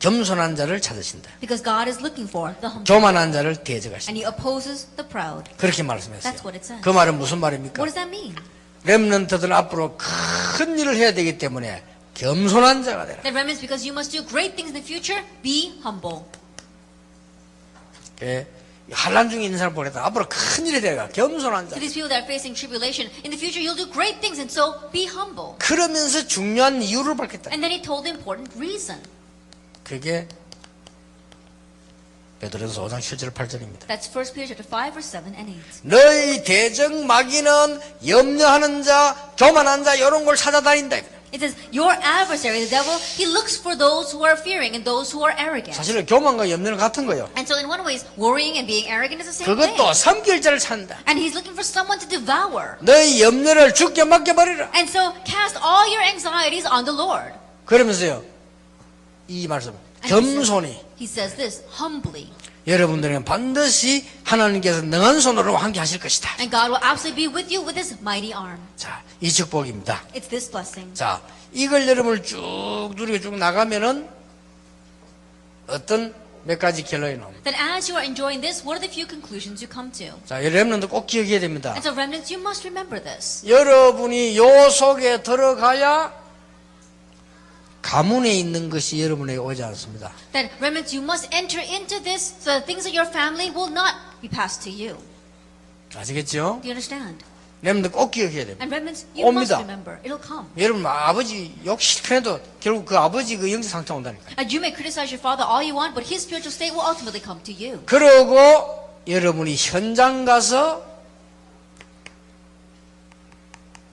Speaker 1: 겸손한 자를 찾으신다.
Speaker 2: Because God is looking for the humble.
Speaker 1: 교만한 자를
Speaker 2: And
Speaker 1: 대적하신다.
Speaker 2: He opposes the proud.
Speaker 1: 그렇게 말씀했어요.
Speaker 2: That's what it says.
Speaker 1: 그 말은 무슨 말입니까?
Speaker 2: What does that mean?
Speaker 1: 렘넌트들 앞으로 큰 일을 해야 되기 때문에 겸손한 자가 되라.
Speaker 2: That remnants, because you must do great things in the future, be humble.
Speaker 1: 환란 중에 있는 사람 보내다 앞으로 큰 일이 되라. 겸손한 자.
Speaker 2: To these people that are facing tribulation, in the future you'll do great things, and so be humble.
Speaker 1: 그러면서 중요한 이유를 밝혔다.
Speaker 2: And then He told the important reason.
Speaker 1: 그게 베드로전서 5장 7절 8절입니다.
Speaker 2: That's 1 Peter chapter 5, verse 7 and 8.
Speaker 1: 너희 대적 마귀는 염려하는 자, 교만한 자 이런 걸 찾아다닌다.
Speaker 2: It says, your adversary, the devil, he looks for those who are fearing and those who are arrogant.
Speaker 1: 사실 교만과 염려는 같은 거예요.
Speaker 2: And so in one way, worrying and being arrogant is the same thing.
Speaker 1: 그것도 삼킬 자를 찾는다.
Speaker 2: And he's looking for someone to devour.
Speaker 1: 너희 염려를 주께 맡겨버리라.
Speaker 2: And so cast all your anxieties on the Lord.
Speaker 1: 그러면서요, 이 말씀 겸손히
Speaker 2: He says this, humbly.
Speaker 1: 여러분들에게 반드시 하나님께서 능한 손으로 함께 하실 것이다.
Speaker 2: And God will absolutely be with you with His mighty arm.
Speaker 1: 자, 이 축복입니다.
Speaker 2: It's this blessing.
Speaker 1: 자, 이걸 여러분을 쭉 누리고 쭉 나가면은 어떤 몇 가지 결론이 나옵니다.
Speaker 2: That as you are enjoying this, what are the few conclusions you come to?
Speaker 1: 자, 여러분도 꼭 기억해야 됩니다.
Speaker 2: And so remnants, you must remember this.
Speaker 1: 여러분이 요 속에 들어가야 가문에 있는 것이 여러분에게 오지 않습니다.
Speaker 2: That remnants, you must enter into this so the things of your family will not be passed to you.
Speaker 1: 아시겠죠?
Speaker 2: Do you understand?
Speaker 1: 여러분들 꼭 기억해야 됩니다.
Speaker 2: And remnants, you must
Speaker 1: 옵니다.
Speaker 2: remember. It'll come.
Speaker 1: 여러분 아버지 욕 실패해도 결국 그 아버지 그 영적 상처 온다니까.
Speaker 2: And you may criticize your father all you want, but his spiritual state will ultimately come to you.
Speaker 1: 그러고 여러분이 현장 가서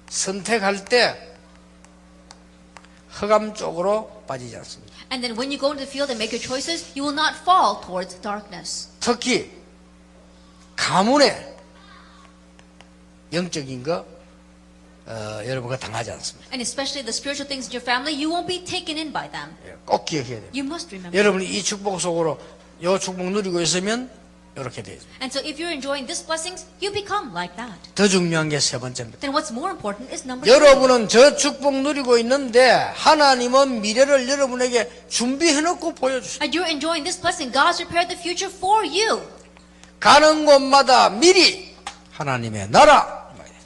Speaker 1: 선택할 때 흑암 쪽으로 빠지지 않습니다.
Speaker 2: And then when you go into the field and make your choices, you will not fall towards darkness.
Speaker 1: 특히 가문의 영적인 거 여러분과 당하지 않습니다.
Speaker 2: And especially the spiritual things in your family, you won't be taken in by them.
Speaker 1: 꼭 기억해야 돼요.
Speaker 2: You must remember.
Speaker 1: 여러분이 이 축복 속으로 요 축복 누리고 있으면 이렇게 돼요.
Speaker 2: And so if you're enjoying these blessings, you become like that.
Speaker 1: 더 중요한 게 세 번째입니다.
Speaker 2: Then what's more important is number 2.
Speaker 1: 여러분은 저 축복 누리고 있는데 하나님은 미래를 여러분에게 준비해놓고 보여주세요.
Speaker 2: And you're enjoying this blessing. God's prepared the future for you.
Speaker 1: 가는 곳마다 미리 하나님의 나라.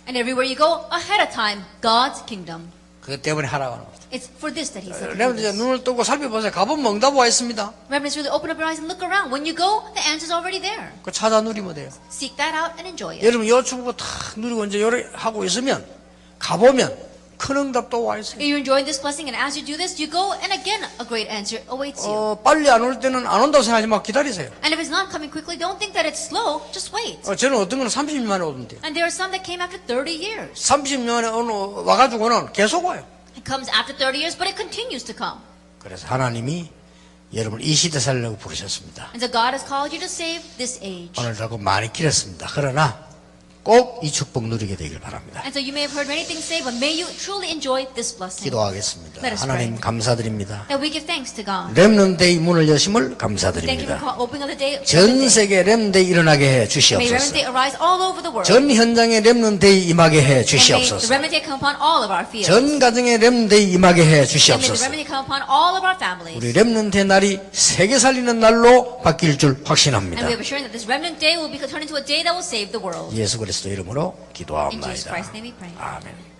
Speaker 2: And everywhere you go, ahead of time, God's kingdom.
Speaker 1: 그것 때문에 하라고 하는 겁니다.
Speaker 2: It's for this that he said to do
Speaker 1: 여러분 이제
Speaker 2: this.
Speaker 1: 눈을 뜨고 살펴보세요. 가보면 응답 와 있습니다.
Speaker 2: Reverends, really open up your eyes and look around. When you go, the answer's already there.
Speaker 1: 그 찾아 누리면 돼요.
Speaker 2: Seek that out and enjoy it.
Speaker 1: 여러분 요 축복 다 누리고 이제 요래 하고 있으면 가보면 큰 응답도 와 있어요.
Speaker 2: You're enjoying this blessing, and as you do this, you go, and again, a great answer awaits you.
Speaker 1: 빨리 안 올 때는 안 온다고 생각하지 마. 기다리세요.
Speaker 2: And if it's not coming quickly, don't think that it's slow. Just wait.
Speaker 1: 저는 어떤 거는 30년 만에 오던데요.
Speaker 2: And there are some that came after 30 years.
Speaker 1: 30년 만에 와가지고는 계속 와요.
Speaker 2: It comes after 30 years, but it continues to come.
Speaker 1: 그래서 하나님이 여러분을 이 시대 살려고 부르셨습니다.
Speaker 2: And so God has called you to save this age.
Speaker 1: 오늘도 많이 길었습니다. 그러나 꼭 이 축복 누리게 되길 바랍니다.
Speaker 2: And so you may have heard many things say, but may you truly enjoy this blessing.
Speaker 1: 기도하겠습니다.
Speaker 2: Let us
Speaker 1: 하나님
Speaker 2: pray.
Speaker 1: 감사드립니다.
Speaker 2: That we give thanks to God.
Speaker 1: 렘넌트데이 문을 여심을
Speaker 2: Thank you for
Speaker 1: 감사드립니다.
Speaker 2: opening up the day.
Speaker 1: 전 세계 렘넌트데이 일어나게 해
Speaker 2: May Remnant
Speaker 1: 주시옵소서.
Speaker 2: Day arise all over the world.
Speaker 1: 전 현장에 렘넌트데이 임하게 해
Speaker 2: And may the
Speaker 1: 주시옵소서.
Speaker 2: Remnant Day come upon all of our fields.
Speaker 1: 전 가정에 렘넌트데이 임하게 해
Speaker 2: And may the
Speaker 1: 주시옵소서.
Speaker 2: Remnant Day come upon all of our families.
Speaker 1: 우리 렘넌트의 날이 세계 살리는 날로 바뀔 줄
Speaker 2: And
Speaker 1: 확신합니다.
Speaker 2: we have assurance that this Remnant Day will be turned into a day that will save the world.
Speaker 1: 예수 그리스도 이름으로
Speaker 2: In Jesus
Speaker 1: 기도합니다.
Speaker 2: Christ's name we pray.
Speaker 1: 아멘.